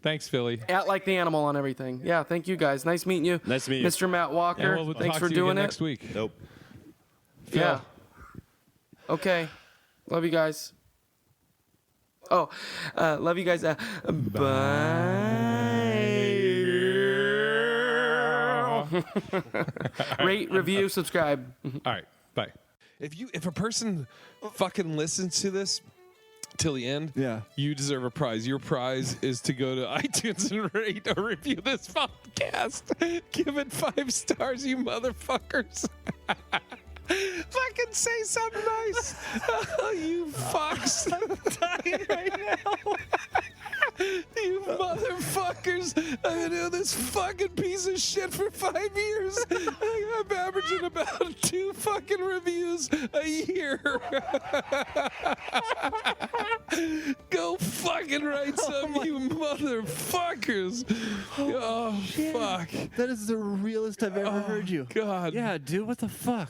Thanks, Philly. At Like the Animal on everything. Yeah, thank you guys. Nice meeting you. Nice to meet you. Mr. Matt Walker. And we'll Thanks talk for to you doing again it. next week. Nope. Phil. Yeah. Okay. Love you guys. Oh, love you guys. Bye. Rate, review, subscribe. All right. Bye. If a person fucking listens to this till the end, you deserve a prize. Your prize is to go to iTunes and rate or review this podcast. Give it 5 stars, you motherfuckers. Fucking say something nice. Oh, you fucks. I'm dying right now. You motherfuckers. I've been doing this fucking piece of shit for 5 years. I'm averaging about 2 fucking reviews a year. Go fucking write some, you motherfuckers. Oh, fuck. That is the realest I've ever heard you. God. Yeah, dude, what the fuck?